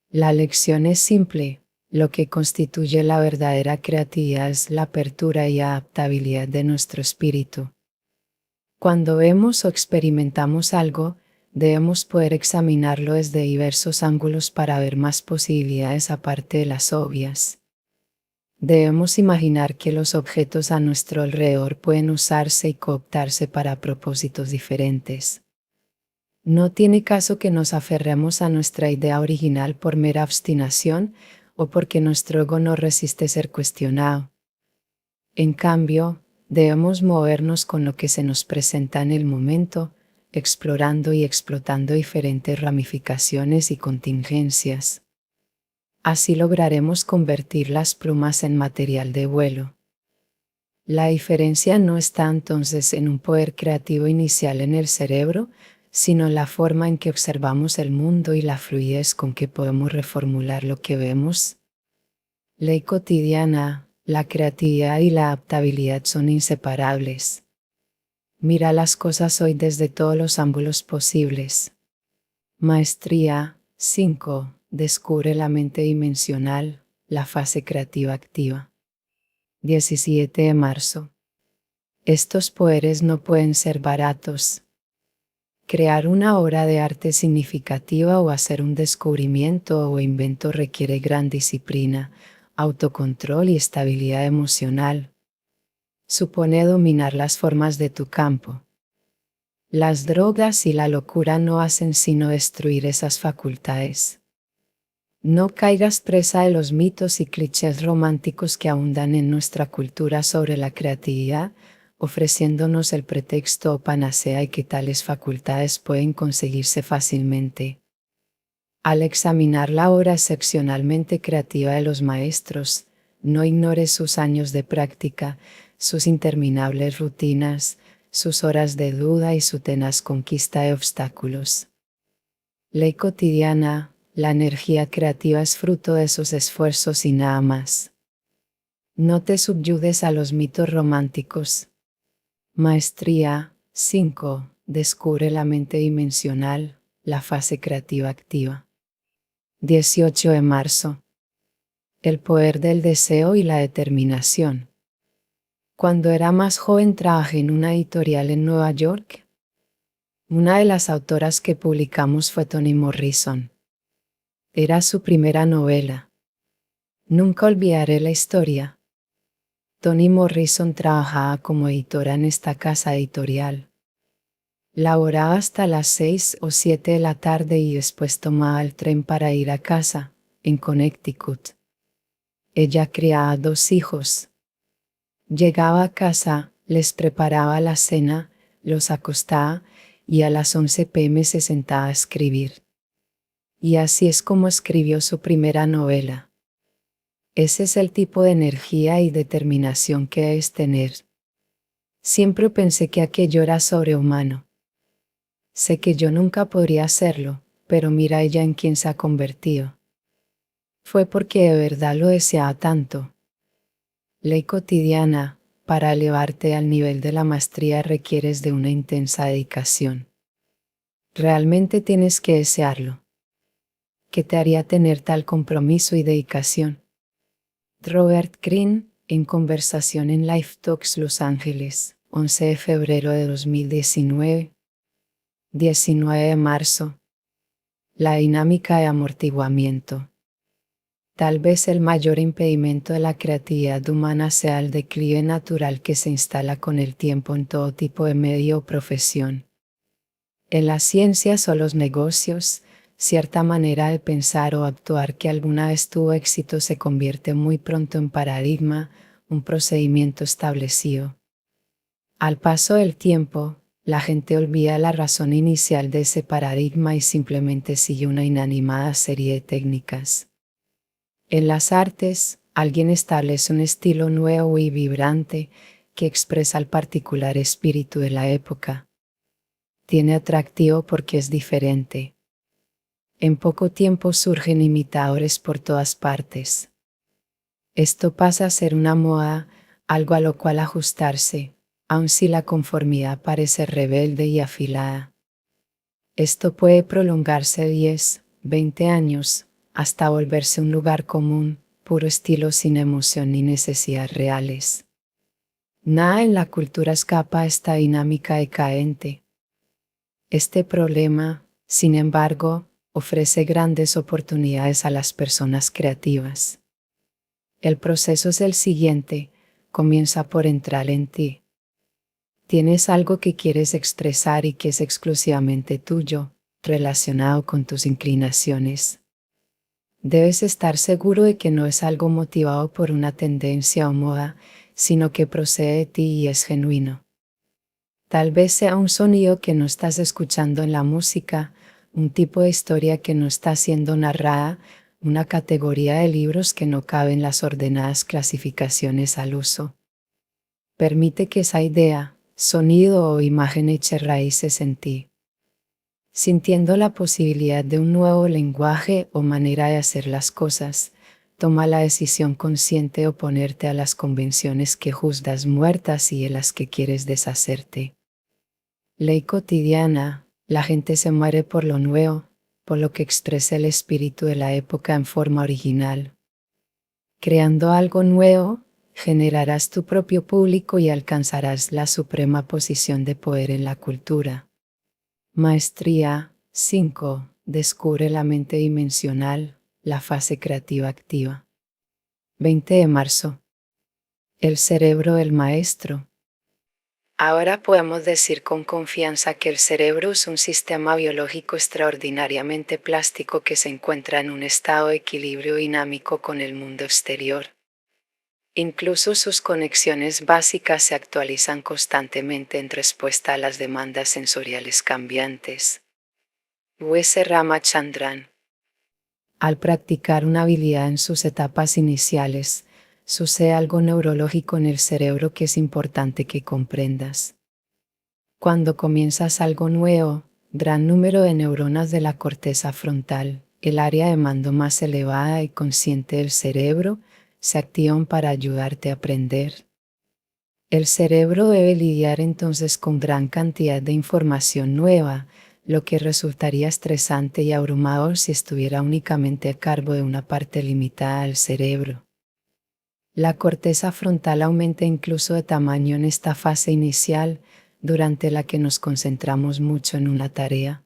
La lección es simple. Lo que constituye la verdadera creatividad es la apertura y adaptabilidad de nuestro espíritu. Cuando vemos o experimentamos algo, debemos poder examinarlo desde diversos ángulos para ver más posibilidades aparte de las obvias. Debemos imaginar que los objetos a nuestro alrededor pueden usarse y cooptarse para propósitos diferentes. No tiene caso que nos aferremos a nuestra idea original por mera obstinación o porque nuestro ego no resiste ser cuestionado. En cambio, debemos movernos con lo que se nos presenta en el momento, explorando y explotando diferentes ramificaciones y contingencias. Así lograremos convertir las plumas en material de vuelo. La diferencia no está entonces en un poder creativo inicial en el cerebro, sino en la forma en que observamos el mundo y la fluidez con que podemos reformular lo que vemos. Ley cotidiana, la creatividad y la adaptabilidad son inseparables. Mira las cosas hoy desde todos los ángulos posibles. Maestría 5. Descubre la mente dimensional, la fase creativa activa. 17 de marzo. Estos poderes no pueden ser baratos. Crear una obra de arte significativa o hacer un descubrimiento o invento requiere gran disciplina, autocontrol y estabilidad emocional. Supone dominar las formas de tu campo. Las drogas y la locura no hacen sino destruir esas facultades. No caigas presa de los mitos y clichés románticos que abundan en nuestra cultura sobre la creatividad, ofreciéndonos el pretexto o panacea de que tales facultades pueden conseguirse fácilmente. Al examinar la obra excepcionalmente creativa de los maestros, no ignores sus años de práctica, sus interminables rutinas, sus horas de duda y su tenaz conquista de obstáculos. Ley cotidiana. La energía creativa es fruto de esos esfuerzos y nada más. No te subyugues a los mitos románticos. Maestría 5. Descubre la mente dimensional, la fase creativa activa. 18 de marzo. El poder del deseo y la determinación. Cuando era más joven trabajé en una editorial en Nueva York. Una de las autoras que publicamos fue Toni Morrison. Era su primera novela. Nunca olvidaré la historia. Toni Morrison trabajaba como editora en esta casa editorial. Laboraba hasta las 6 o 7 de la tarde y después tomaba el tren para ir a casa, en Connecticut. Ella criaba 2 hijos. Llegaba a casa, les preparaba la cena, los acostaba y a las 11 p.m. se sentaba a escribir. Y así es como escribió su primera novela. Ese es el tipo de energía y determinación que debes tener. Siempre pensé que aquello era sobrehumano. Sé que yo nunca podría hacerlo, pero mira ella en quién se ha convertido. Fue porque de verdad lo deseaba tanto. Ley cotidiana, para elevarte al nivel de la maestría requieres de una intensa dedicación. Realmente tienes que desearlo. ¿Qué te haría tener tal compromiso y dedicación? Robert Greene, en conversación en Life Talks Los Ángeles, 11 de febrero de 2019. 19 de marzo. La dinámica de amortiguamiento. Tal vez el mayor impedimento de la creatividad humana sea el declive natural que se instala con el tiempo en todo tipo de medio o profesión. En las ciencias o los negocios, cierta manera de pensar o actuar que alguna vez tuvo éxito se convierte muy pronto en paradigma, un procedimiento establecido. Al paso del tiempo, la gente olvida la razón inicial de ese paradigma y simplemente sigue una inanimada serie de técnicas. En las artes, alguien establece un estilo nuevo y vibrante que expresa el particular espíritu de la época. Tiene atractivo porque es diferente. En poco tiempo surgen imitadores por todas partes. Esto pasa a ser una moda, algo a lo cual ajustarse, aun si la conformidad parece rebelde y afilada. Esto puede prolongarse 10, 20 años, hasta volverse un lugar común, puro estilo sin emoción ni necesidades reales. Nada en la cultura escapa a esta dinámica decaente. Este problema, sin embargo, ofrece grandes oportunidades a las personas creativas. El proceso es el siguiente, comienza por entrar en ti. Tienes algo que quieres expresar y que es exclusivamente tuyo, relacionado con tus inclinaciones. Debes estar seguro de que no es algo motivado por una tendencia o moda, sino que procede de ti y es genuino. Tal vez sea un sonido que no estás escuchando en la música, un tipo de historia que no está siendo narrada, una categoría de libros que no cabe en las ordenadas clasificaciones al uso. Permite que esa idea, sonido o imagen eche raíces en ti. Sintiendo la posibilidad de un nuevo lenguaje o manera de hacer las cosas, toma la decisión consciente de oponerte a las convenciones que juzgas muertas y de las que quieres deshacerte. Ley cotidiana, la gente se muere por lo nuevo, por lo que expresa el espíritu de la época en forma original. Creando algo nuevo, generarás tu propio público y alcanzarás la suprema posición de poder en la cultura. Maestría 5. Descubre la mente dimensional, la fase creativa activa. 20 de marzo. El cerebro del maestro. Ahora podemos decir con confianza que el cerebro es un sistema biológico extraordinariamente plástico que se encuentra en un estado de equilibrio dinámico con el mundo exterior. Incluso sus conexiones básicas se actualizan constantemente en respuesta a las demandas sensoriales cambiantes. V.S. Ramachandran. Al practicar una habilidad en sus etapas iniciales, sucede algo neurológico en el cerebro que es importante que comprendas. Cuando comienzas algo nuevo, gran número de neuronas de la corteza frontal, el área de mando más elevada y consciente del cerebro, se activan para ayudarte a aprender. El cerebro debe lidiar entonces con gran cantidad de información nueva, lo que resultaría estresante y abrumador si estuviera únicamente a cargo de una parte limitada del cerebro. La corteza frontal aumenta incluso de tamaño en esta fase inicial, durante la que nos concentramos mucho en una tarea.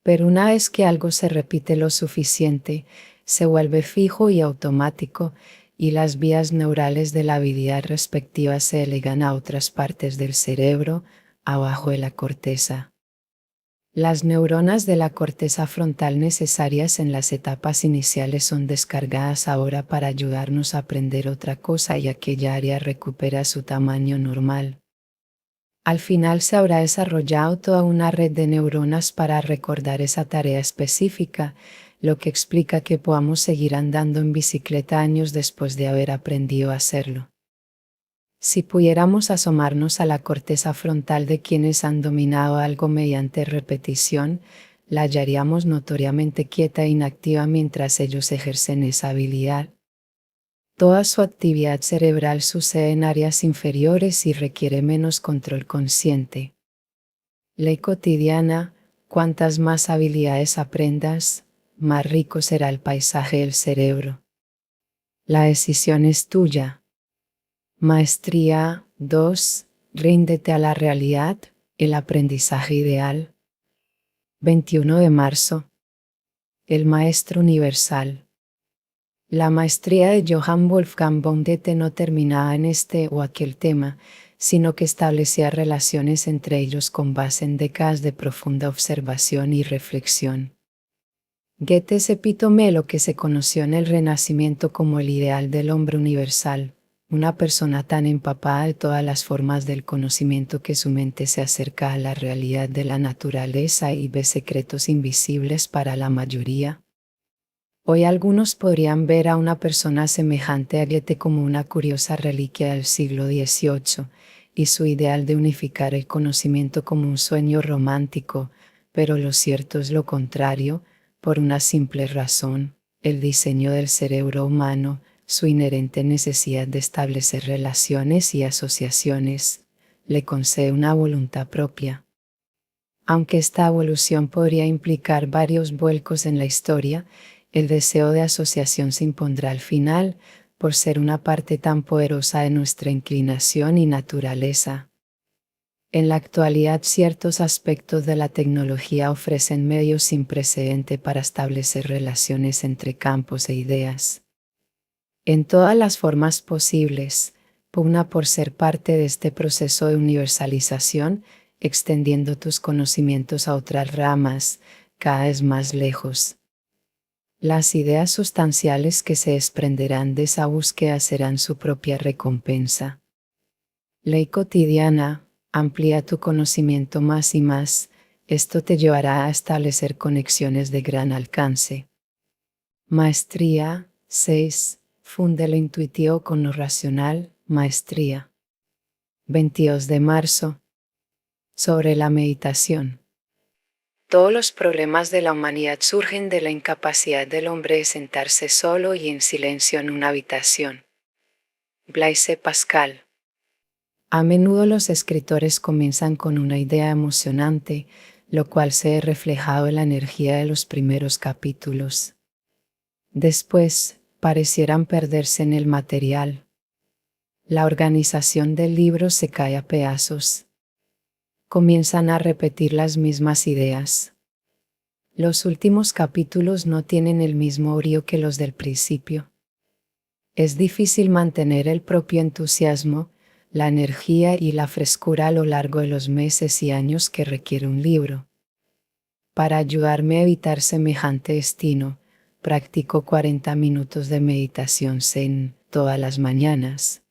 Pero una vez que algo se repite lo suficiente, se vuelve fijo y automático, y las vías neurales de la habilidad respectiva se delegan a otras partes del cerebro, abajo de la corteza. Las neuronas de la corteza frontal necesarias en las etapas iniciales son descargadas ahora para ayudarnos a aprender otra cosa y aquella área recupera su tamaño normal. Al final se habrá desarrollado toda una red de neuronas para recordar esa tarea específica, lo que explica que podamos seguir andando en bicicleta años después de haber aprendido a hacerlo. Si pudiéramos asomarnos a la corteza frontal de quienes han dominado algo mediante repetición, la hallaríamos notoriamente quieta e inactiva mientras ellos ejercen esa habilidad. Toda su actividad cerebral sucede en áreas inferiores y requiere menos control consciente. Ley cotidiana: cuantas más habilidades aprendas, más rico será el paisaje del cerebro. La decisión es tuya. Maestría 2. Ríndete a la realidad, el aprendizaje ideal. 21 de marzo. El Maestro Universal. La maestría de Johann Wolfgang von Goethe no terminaba en este o aquel tema, sino que establecía relaciones entre ellos con base en décadas de profunda observación y reflexión. Goethe es epítome de lo que se conoció en el Renacimiento como el ideal del hombre universal, una persona tan empapada de todas las formas del conocimiento que su mente se acerca a la realidad de la naturaleza y ve secretos invisibles para la mayoría. Hoy algunos podrían ver a una persona semejante a Goethe como una curiosa reliquia del siglo XVIII, y su ideal de unificar el conocimiento como un sueño romántico, pero lo cierto es lo contrario, por una simple razón: el diseño del cerebro humano, su inherente necesidad de establecer relaciones y asociaciones, le concede una voluntad propia. Aunque esta evolución podría implicar varios vuelcos en la historia, el deseo de asociación se impondrá al final, por ser una parte tan poderosa de nuestra inclinación y naturaleza. En la actualidad, ciertos aspectos de la tecnología ofrecen medios sin precedente para establecer relaciones entre campos e ideas. En todas las formas posibles, pugna por ser parte de este proceso de universalización, extendiendo tus conocimientos a otras ramas, cada vez más lejos. Las ideas sustanciales que se desprenderán de esa búsqueda serán su propia recompensa. Ley cotidiana: amplía tu conocimiento más y más, esto te llevará a establecer conexiones de gran alcance. Maestría 6. Funde lo intuitivo con lo racional, maestría. 22 de marzo. Sobre la meditación. Todos los problemas de la humanidad surgen de la incapacidad del hombre de sentarse solo y en silencio en una habitación. Blaise Pascal. A menudo los escritores comienzan con una idea emocionante, lo cual se ve reflejado en la energía de los primeros capítulos. Después, parecieran perderse en el material. La organización del libro se cae a pedazos. Comienzan a repetir las mismas ideas. Los últimos capítulos no tienen el mismo brío que los del principio. Es difícil mantener el propio entusiasmo, la energía y la frescura a lo largo de los meses y años que requiere un libro. Para ayudarme a evitar semejante destino, practico 40 minutos de meditación zen todas las mañanas.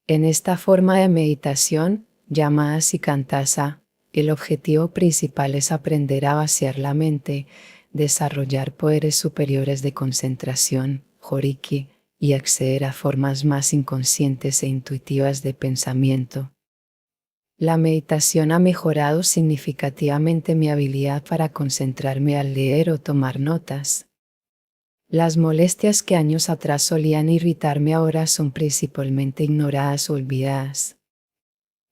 En esta forma de meditación, llamada Sikantasa, el objetivo principal es aprender a vaciar la mente, desarrollar poderes superiores de concentración, joriki, y acceder a formas más inconscientes e intuitivas de pensamiento. La meditación ha mejorado significativamente mi habilidad para concentrarme al leer o tomar notas. Las molestias que años atrás solían irritarme ahora son principalmente ignoradas o olvidadas.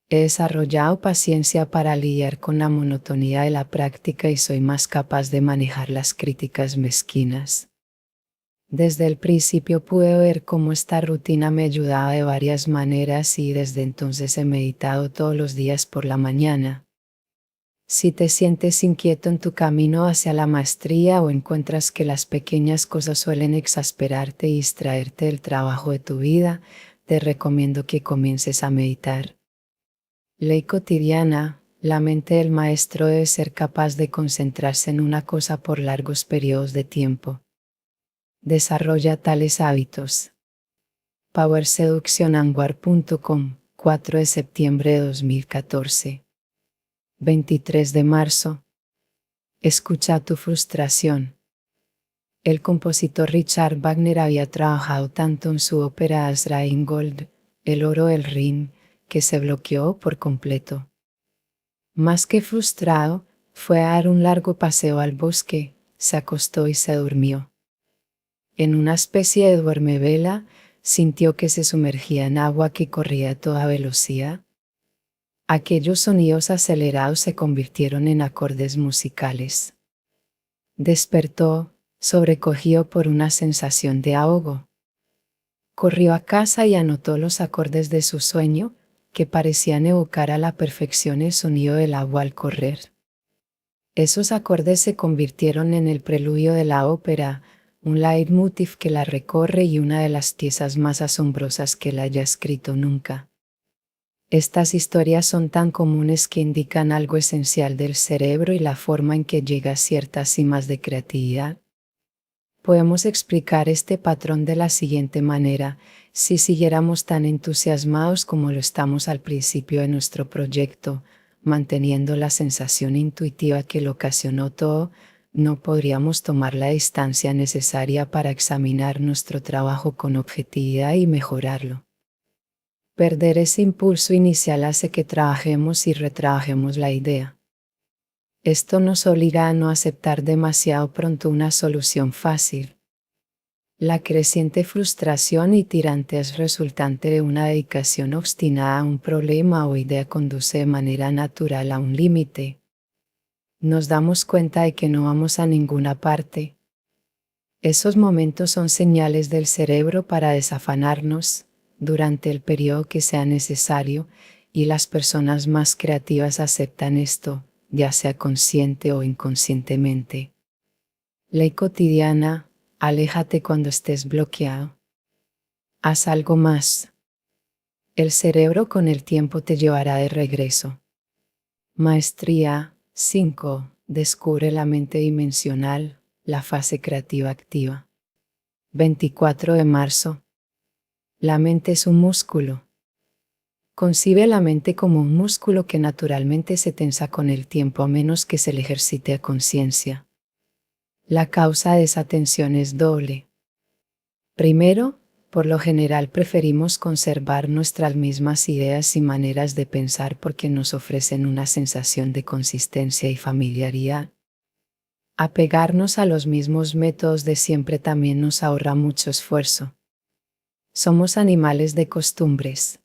He desarrollado paciencia para lidiar con la monotonía de la práctica y soy más capaz de manejar las críticas mezquinas. Desde el principio pude ver cómo esta rutina me ayudaba de varias maneras y desde entonces he meditado todos los días por la mañana. Si te sientes inquieto en tu camino hacia la maestría o encuentras que las pequeñas cosas suelen exasperarte y distraerte del trabajo de tu vida, te recomiendo que comiences a meditar. Ley cotidiana: la mente del maestro debe ser capaz de concentrarse en una cosa por largos periodos de tiempo. Desarrolla tales hábitos. PowerSeductionAnguar.com, 4 de septiembre de 2014. 23 de marzo. Escucha tu frustración. El compositor Richard Wagner había trabajado tanto en su ópera As Rheingold, El oro del Rin, que se bloqueó por completo. Más que frustrado, fue a dar un largo paseo al bosque, se acostó y se durmió. En una especie de duermevela, sintió que se sumergía en agua que corría a toda velocidad. Aquellos sonidos acelerados se convirtieron en acordes musicales. Despertó, sobrecogido por una sensación de ahogo. Corrió a casa y anotó los acordes de su sueño, que parecían evocar a la perfección el sonido del agua al correr. Esos acordes se convirtieron en el preludio de la ópera, un leitmotiv que la recorre y una de las piezas más asombrosas que él haya escrito nunca. Estas historias son tan comunes que indican algo esencial del cerebro y la forma en que llega a ciertas cimas de creatividad. Podemos explicar este patrón de la siguiente manera: si siguiéramos tan entusiasmados como lo estamos al principio de nuestro proyecto, manteniendo la sensación intuitiva que lo ocasionó todo, no podríamos tomar la distancia necesaria para examinar nuestro trabajo con objetividad y mejorarlo. Perder ese impulso inicial hace que trabajemos y retrabajemos la idea. Esto nos obliga a no aceptar demasiado pronto una solución fácil. La creciente frustración y tirantez resultante de una dedicación obstinada a un problema o idea conduce de manera natural a un límite. Nos damos cuenta de que no vamos a ninguna parte. Esos momentos son señales del cerebro para desafanarnos durante el periodo que sea necesario, y las personas más creativas aceptan esto, ya sea consciente o inconscientemente. Ley cotidiana: aléjate cuando estés bloqueado. Haz algo más. El cerebro con el tiempo te llevará de regreso. Maestría 5. Descubre la mente dimensional, la fase creativa activa. 24 de marzo. La mente es un músculo. Concibe la mente como un músculo que naturalmente se tensa con el tiempo a menos que se le ejercite a conciencia. La causa de esa tensión es doble. Primero, por lo general preferimos conservar nuestras mismas ideas y maneras de pensar porque nos ofrecen una sensación de consistencia y familiaridad. Apegarnos a los mismos métodos de siempre también nos ahorra mucho esfuerzo. Somos animales de costumbres.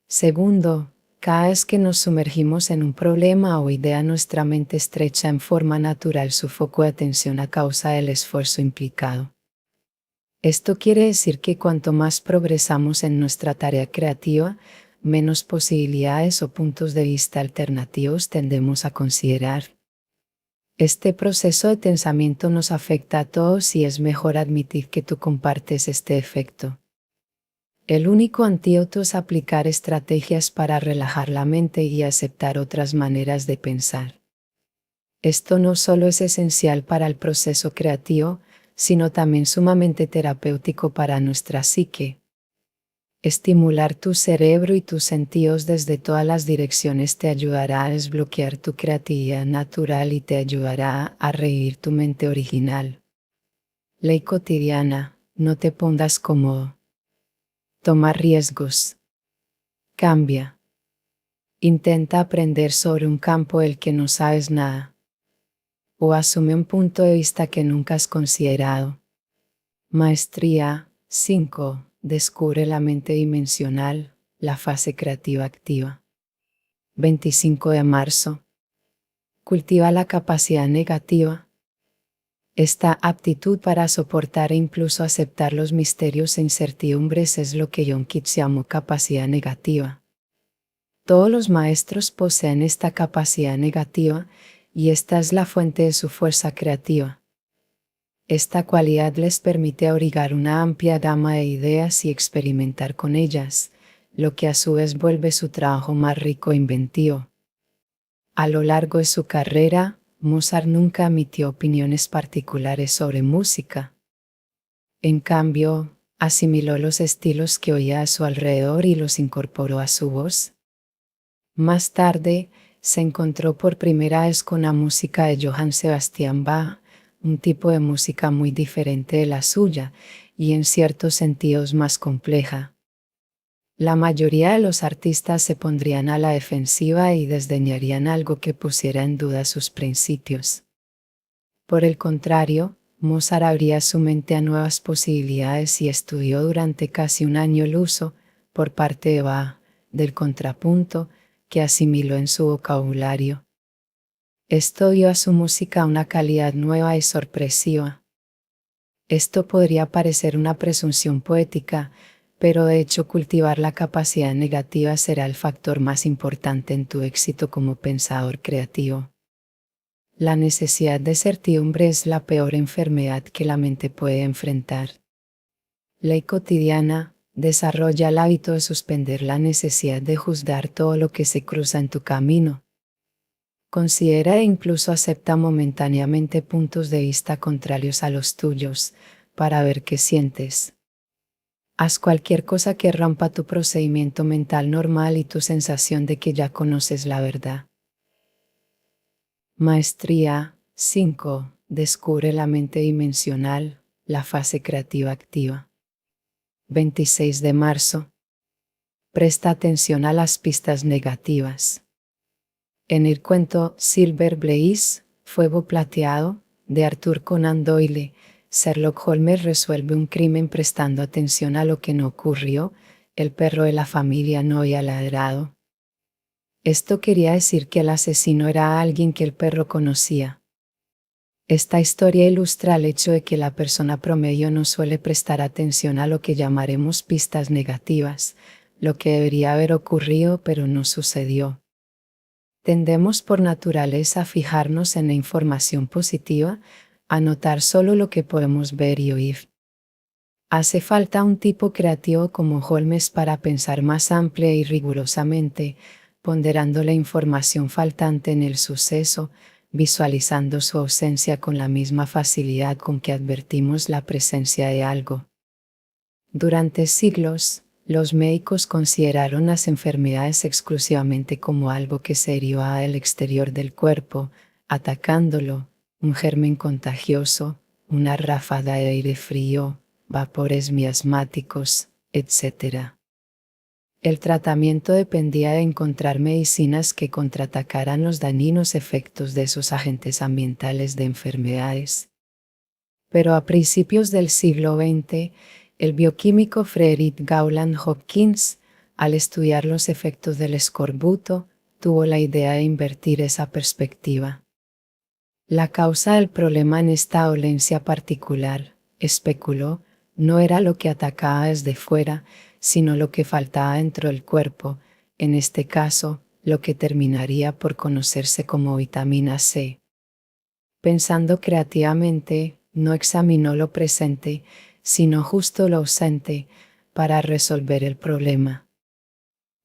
Segundo, cada vez que nos sumergimos en un problema o idea, nuestra mente estrecha en forma natural su foco de atención a causa del esfuerzo implicado. Esto quiere decir que cuanto más progresamos en nuestra tarea creativa, menos posibilidades o puntos de vista alternativos tendemos a considerar. Este proceso de tensamiento nos afecta a todos y es mejor admitir que tú compartes este efecto. El único antídoto es aplicar estrategias para relajar la mente y aceptar otras maneras de pensar. Esto no solo es esencial para el proceso creativo, sino también sumamente terapéutico para nuestra psique. Estimular tu cerebro y tus sentidos desde todas las direcciones te ayudará a desbloquear tu creatividad natural y te ayudará a revivir tu mente original. Ley cotidiana: no te pongas cómodo. Toma riesgos. Cambia. Intenta aprender sobre un campo del que no sabes nada. O asume un punto de vista que nunca has considerado. Maestría 5. Descubre la mente dimensional, la fase creativa activa. 25 de marzo. Cultiva la capacidad negativa. Esta aptitud para soportar e incluso aceptar los misterios e incertidumbres es lo que Jon Keats llamó capacidad negativa. Todos los maestros poseen esta capacidad negativa, y esta es la fuente de su fuerza creativa. Esta cualidad les permite abrigar una amplia gama de ideas y experimentar con ellas, lo que a su vez vuelve su trabajo más rico e inventivo. A lo largo de su carrera, Mozart nunca emitió opiniones particulares sobre música. En cambio, asimiló los estilos que oía a su alrededor y los incorporó a su voz. Más tarde, se encontró por primera vez con la música de Johann Sebastian Bach, un tipo de música muy diferente de la suya y en ciertos sentidos más compleja. La mayoría de los artistas se pondrían a la defensiva y desdeñarían algo que pusiera en duda sus principios. Por el contrario, Mozart abría su mente a nuevas posibilidades y estudió durante casi un año el uso, por parte de Bach, del contrapunto, que asimiló en su vocabulario. Esto dio a su música una calidad nueva y sorpresiva. Esto podría parecer una presunción poética, pero de hecho cultivar la capacidad negativa será el factor más importante en tu éxito como pensador creativo. La necesidad de certidumbre es la peor enfermedad que la mente puede enfrentar. Ley cotidiana: desarrolla el hábito de suspender la necesidad de juzgar todo lo que se cruza en tu camino. Considera e incluso acepta momentáneamente puntos de vista contrarios a los tuyos, para ver qué sientes. Haz cualquier cosa que rompa tu procedimiento mental normal y tu sensación de que ya conoces la verdad. Maestría 5. Descubre la mente dimensional, la fase creativa activa. 26 de marzo. Presta atención a las pistas negativas. En el cuento Silver Blaze, Fuego Plateado, de Arthur Conan Doyle, Sherlock Holmes resuelve un crimen prestando atención a lo que no ocurrió: el perro de la familia no había ladrado. Esto quería decir que el asesino era alguien que el perro conocía. Esta historia ilustra el hecho de que la persona promedio no suele prestar atención a lo que llamaremos pistas negativas, lo que debería haber ocurrido pero no sucedió. Tendemos por naturaleza a fijarnos en la información positiva, a notar solo lo que podemos ver y oír. Hace falta un tipo creativo como Holmes para pensar más amplia y rigurosamente, ponderando la información faltante en el suceso, visualizando su ausencia con la misma facilidad con que advertimos la presencia de algo. Durante siglos, los médicos consideraron las enfermedades exclusivamente como algo que se derivaba del exterior del cuerpo, atacándolo: un germen contagioso, una ráfaga de aire frío, vapores miasmáticos, etc. El tratamiento dependía de encontrar medicinas que contraatacaran los dañinos efectos de esos agentes ambientales de enfermedades. Pero a principios del siglo XX, el bioquímico Frederick Gowland Hopkins, al estudiar los efectos del escorbuto, tuvo la idea de invertir esa perspectiva. La causa del problema en esta dolencia particular, especuló, no era lo que atacaba desde fuera, sino lo que faltaba dentro del cuerpo, en este caso, lo que terminaría por conocerse como vitamina C. Pensando creativamente, no examinó lo presente, sino justo lo ausente, para resolver el problema.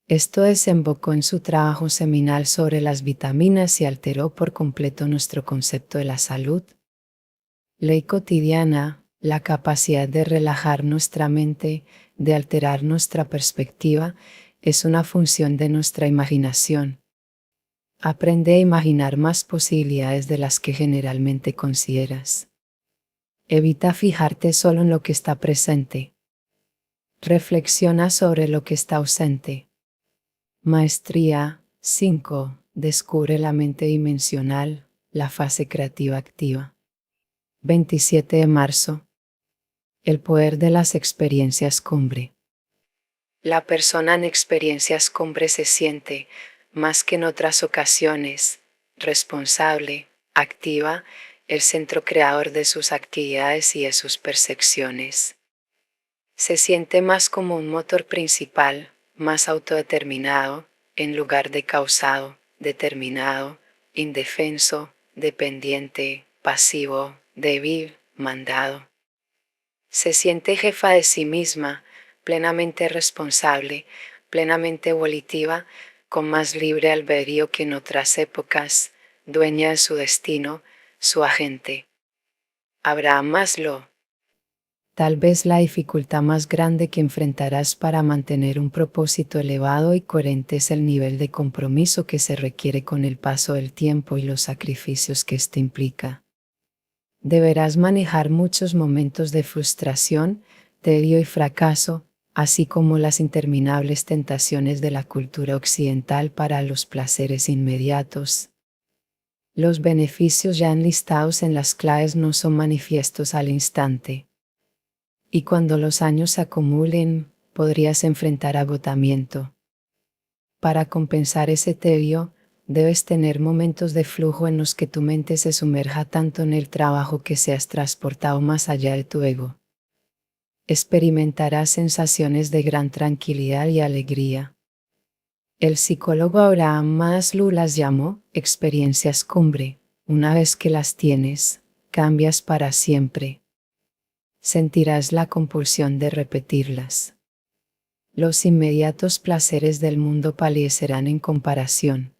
Esto desembocó en su trabajo seminal sobre las vitaminas y alteró por completo nuestro concepto de la salud. Ley cotidiana: la capacidad de relajar nuestra mente, de alterar nuestra perspectiva, es una función de nuestra imaginación. Aprende a imaginar más posibilidades de las que generalmente consideras. Evita fijarte solo en lo que está presente. Reflexiona sobre lo que está ausente. Maestría 5. Descubre la mente dimensional, la fase creativa activa. 27 de marzo. El poder de las experiencias cumbre. La persona en experiencias cumbre se siente, más que en otras ocasiones, responsable, activa, el centro creador de sus actividades y de sus percepciones. Se siente más como un motor principal, más autodeterminado, en lugar de causado, determinado, indefenso, dependiente, pasivo, débil, mandado. Se siente jefa de sí misma, plenamente responsable, plenamente volitiva, con más libre albedrío que en otras épocas, dueña de su destino, su agente. Abraham Maslow. Tal vez la dificultad más grande que enfrentarás para mantener un propósito elevado y coherente es el nivel de compromiso que se requiere con el paso del tiempo y los sacrificios que esto implica. Deberás manejar muchos momentos de frustración, tedio y fracaso, así como las interminables tentaciones de la cultura occidental para los placeres inmediatos. Los beneficios ya enlistados en las claves no son manifiestos al instante. Y cuando los años se acumulen, podrías enfrentar agotamiento. Para compensar ese tedio, Debes tener momentos de flujo en los que tu mente se sumerja tanto en el trabajo que seas transportado más allá de tu ego. Experimentarás sensaciones de gran tranquilidad y alegría. El psicólogo Abraham Maslow las llamó experiencias cumbre. Una vez que las tienes, cambias para siempre. Sentirás la compulsión de repetirlas. Los inmediatos placeres del mundo palidecerán en comparación.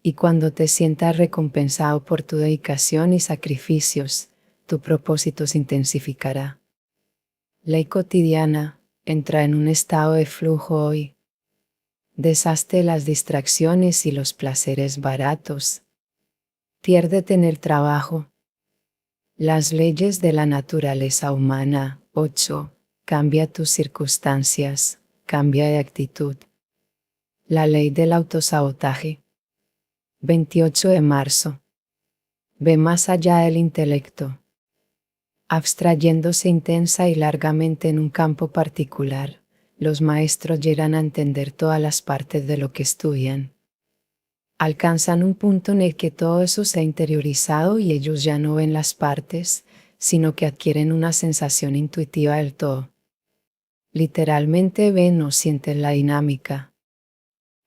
Y cuando te sientas recompensado por tu dedicación y sacrificios, tu propósito se intensificará. Ley cotidiana, entra en un estado de flujo hoy. Deshazte las distracciones y los placeres baratos. Piérdete en el trabajo. Las leyes de la naturaleza humana. 8. Cambia tus circunstancias, cambia de actitud. La ley del autosabotaje. 28 de marzo. Ve más allá del intelecto. Abstrayéndose intensa y largamente en un campo particular, los maestros llegan a entender todas las partes de lo que estudian. Alcanzan un punto en el que todo eso se ha interiorizado y ellos ya no ven las partes, sino que adquieren una sensación intuitiva del todo. Literalmente ven o sienten la dinámica.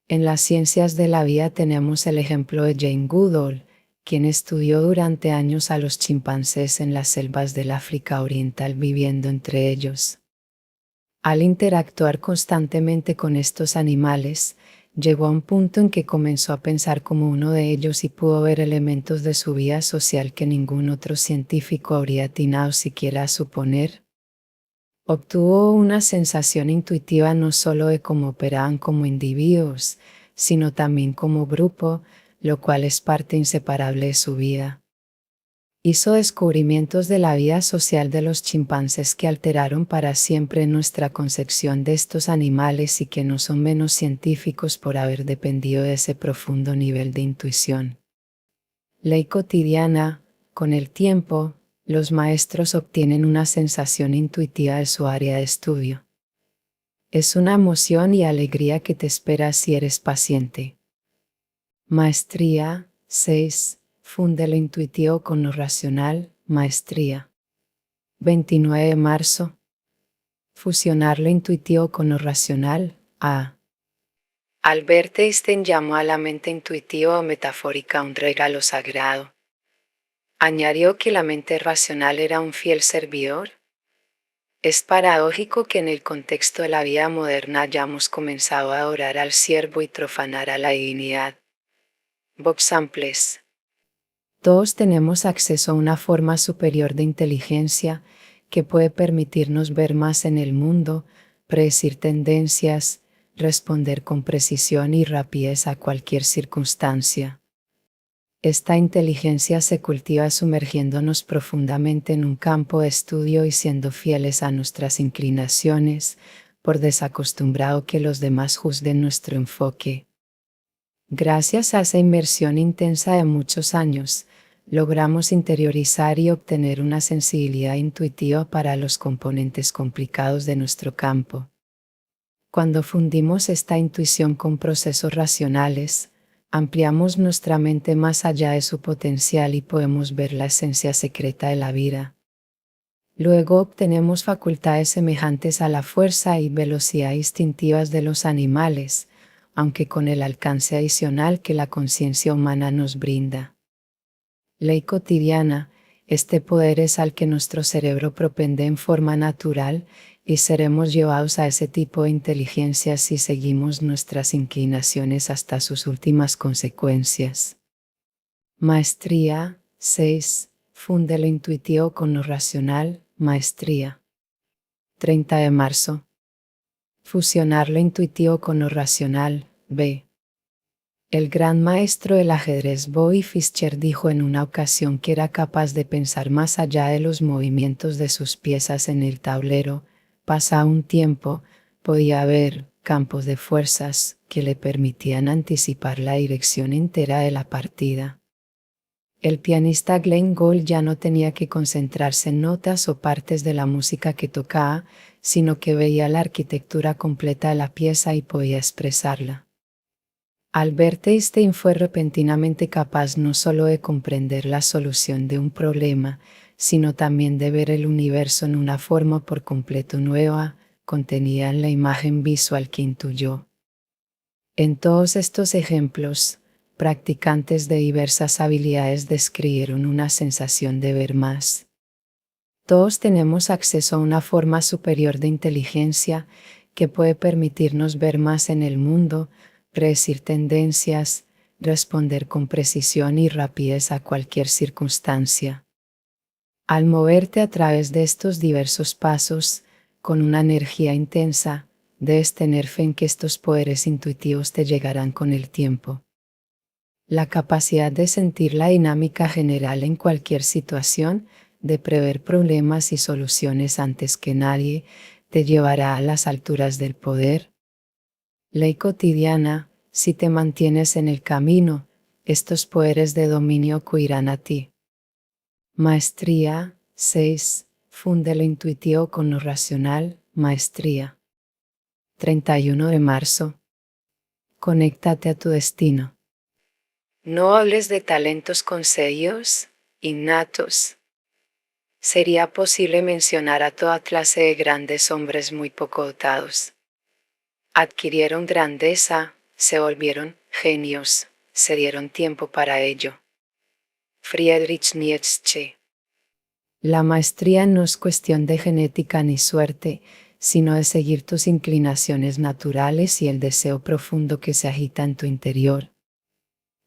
En las ciencias de la vida tenemos el ejemplo de Jane Goodall, quien estudió durante años a los chimpancés en las selvas del África Oriental viviendo entre ellos. Al interactuar constantemente con estos animales, llegó a un punto en que comenzó a pensar como uno de ellos y pudo ver elementos de su vida social que ningún otro científico habría atinado siquiera a suponer. Obtuvo una sensación intuitiva no solo de cómo operaban como individuos, sino también como grupo, lo cual es parte inseparable de su vida. Hizo descubrimientos de la vida social de los chimpancés que alteraron para siempre nuestra concepción de estos animales y que no son menos científicos por haber dependido de ese profundo nivel de intuición. Ley cotidiana, con el tiempo, los maestros obtienen una sensación intuitiva de su área de estudio. Es una emoción y alegría que te espera si eres paciente. Maestría. 6. Funde lo intuitivo con lo racional. Maestría. 29 de marzo. Fusionar lo intuitivo con lo racional. A. Albert Einstein llamó a la mente intuitiva o metafórica un regalo sagrado. Añadió que la mente racional era un fiel servidor. Es paradójico que en el contexto de la vida moderna hayamos comenzado a adorar al siervo y profanar a la divinidad. Bob Samples. Todos tenemos acceso a una forma superior de inteligencia que puede permitirnos ver más en el mundo, predecir tendencias, responder con precisión y rapidez a cualquier circunstancia. Esta inteligencia se cultiva sumergiéndonos profundamente en un campo de estudio y siendo fieles a nuestras inclinaciones, por desacostumbrado que los demás juzguen nuestro enfoque. Gracias a esa inmersión intensa de muchos años, logramos interiorizar y obtener una sensibilidad intuitiva para los componentes complicados de nuestro campo. Cuando fundimos esta intuición con procesos racionales, ampliamos nuestra mente más allá de su potencial y podemos ver la esencia secreta de la vida. Luego obtenemos facultades semejantes a la fuerza y velocidad instintivas de los animales, aunque con el alcance adicional que la conciencia humana nos brinda. Ley cotidiana, este poder es al que nuestro cerebro propende en forma natural y seremos llevados a ese tipo de inteligencia si seguimos nuestras inclinaciones hasta sus últimas consecuencias. Maestría. 6. Funde lo intuitivo con lo racional. Maestría. 30 de marzo. Fusionar lo intuitivo con lo racional. B. El gran maestro del ajedrez Bobby Fischer dijo en una ocasión que era capaz de pensar más allá de los movimientos de sus piezas en el tablero. Pasado un tiempo, podía ver campos de fuerzas que le permitían anticipar la dirección entera de la partida. El pianista Glenn Gould ya no tenía que concentrarse en notas o partes de la música que tocaba, sino que veía la arquitectura completa de la pieza y podía expresarla. Albert Einstein fue repentinamente capaz no solo de comprender la solución de un problema, sino también de ver el universo en una forma por completo nueva, contenida en la imagen visual que intuyó. En todos estos ejemplos, practicantes de diversas habilidades describieron una sensación de ver más. Todos tenemos acceso a una forma superior de inteligencia que puede permitirnos ver más en el mundo, predecir tendencias, responder con precisión y rapidez a cualquier circunstancia. Al moverte a través de estos diversos pasos, con una energía intensa, debes tener fe en que estos poderes intuitivos te llegarán con el tiempo. La capacidad de sentir la dinámica general en cualquier situación, de prever problemas y soluciones antes que nadie, te llevará a las alturas del poder. Ley cotidiana: si te mantienes en el camino, estos poderes de dominio acudirán a ti. Maestría 6. Funde lo intuitivo con lo racional. Maestría. 31 de marzo. Conéctate a tu destino. No hables de talentos concedidos, innatos. Sería posible mencionar a toda clase de grandes hombres muy poco dotados. Adquirieron grandeza, se volvieron genios, se dieron tiempo para ello. Friedrich Nietzsche. La maestría no es cuestión de genética ni suerte, sino de seguir tus inclinaciones naturales y el deseo profundo que se agita en tu interior.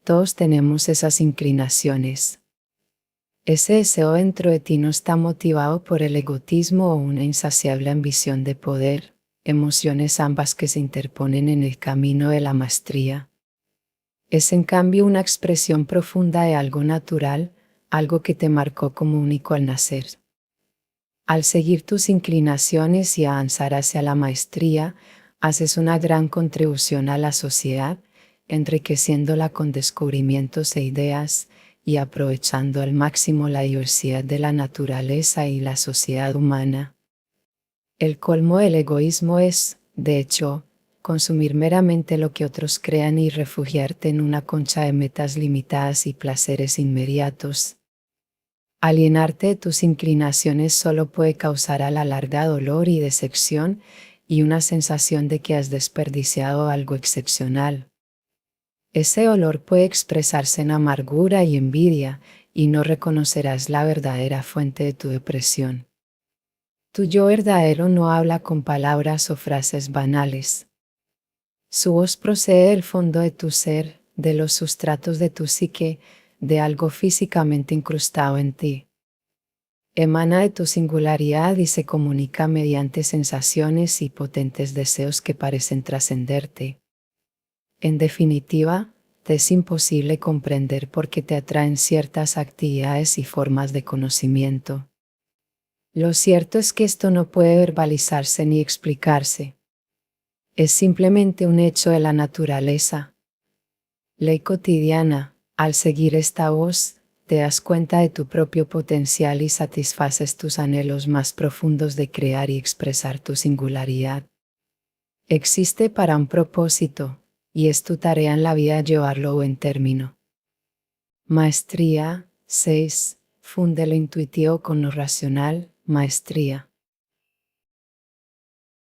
Todos tenemos esas inclinaciones. Ese deseo dentro de ti no está motivado por el egoísmo o una insaciable ambición de poder, emociones ambas que se interponen en el camino de la maestría. Es en cambio una expresión profunda de algo natural, algo que te marcó como único al nacer. Al seguir tus inclinaciones y avanzar hacia la maestría, haces una gran contribución a la sociedad, enriqueciéndola con descubrimientos e ideas, y aprovechando al máximo la diversidad de la naturaleza y la sociedad humana. El colmo del egoísmo es, de hecho, consumir meramente lo que otros crean y refugiarte en una concha de metas limitadas y placeres inmediatos. Alienarte de tus inclinaciones solo puede causar a la larga dolor y decepción y una sensación de que has desperdiciado algo excepcional. Ese dolor puede expresarse en amargura y envidia, y no reconocerás la verdadera fuente de tu depresión. Tu yo verdadero no habla con palabras o frases banales. Su voz procede del fondo de tu ser, de los sustratos de tu psique, de algo físicamente incrustado en ti. Emana de tu singularidad y se comunica mediante sensaciones y potentes deseos que parecen trascenderte. En definitiva, te es imposible comprender por qué te atraen ciertas actividades y formas de conocimiento. Lo cierto es que esto no puede verbalizarse ni explicarse. Es simplemente un hecho de la naturaleza. Ley cotidiana: al seguir esta voz, te das cuenta de tu propio potencial y satisfaces tus anhelos más profundos de crear y expresar tu singularidad. Existe para un propósito, y es tu tarea en la vida llevarlo a buen término. Maestría 6. Funde lo intuitivo con lo racional. Maestría.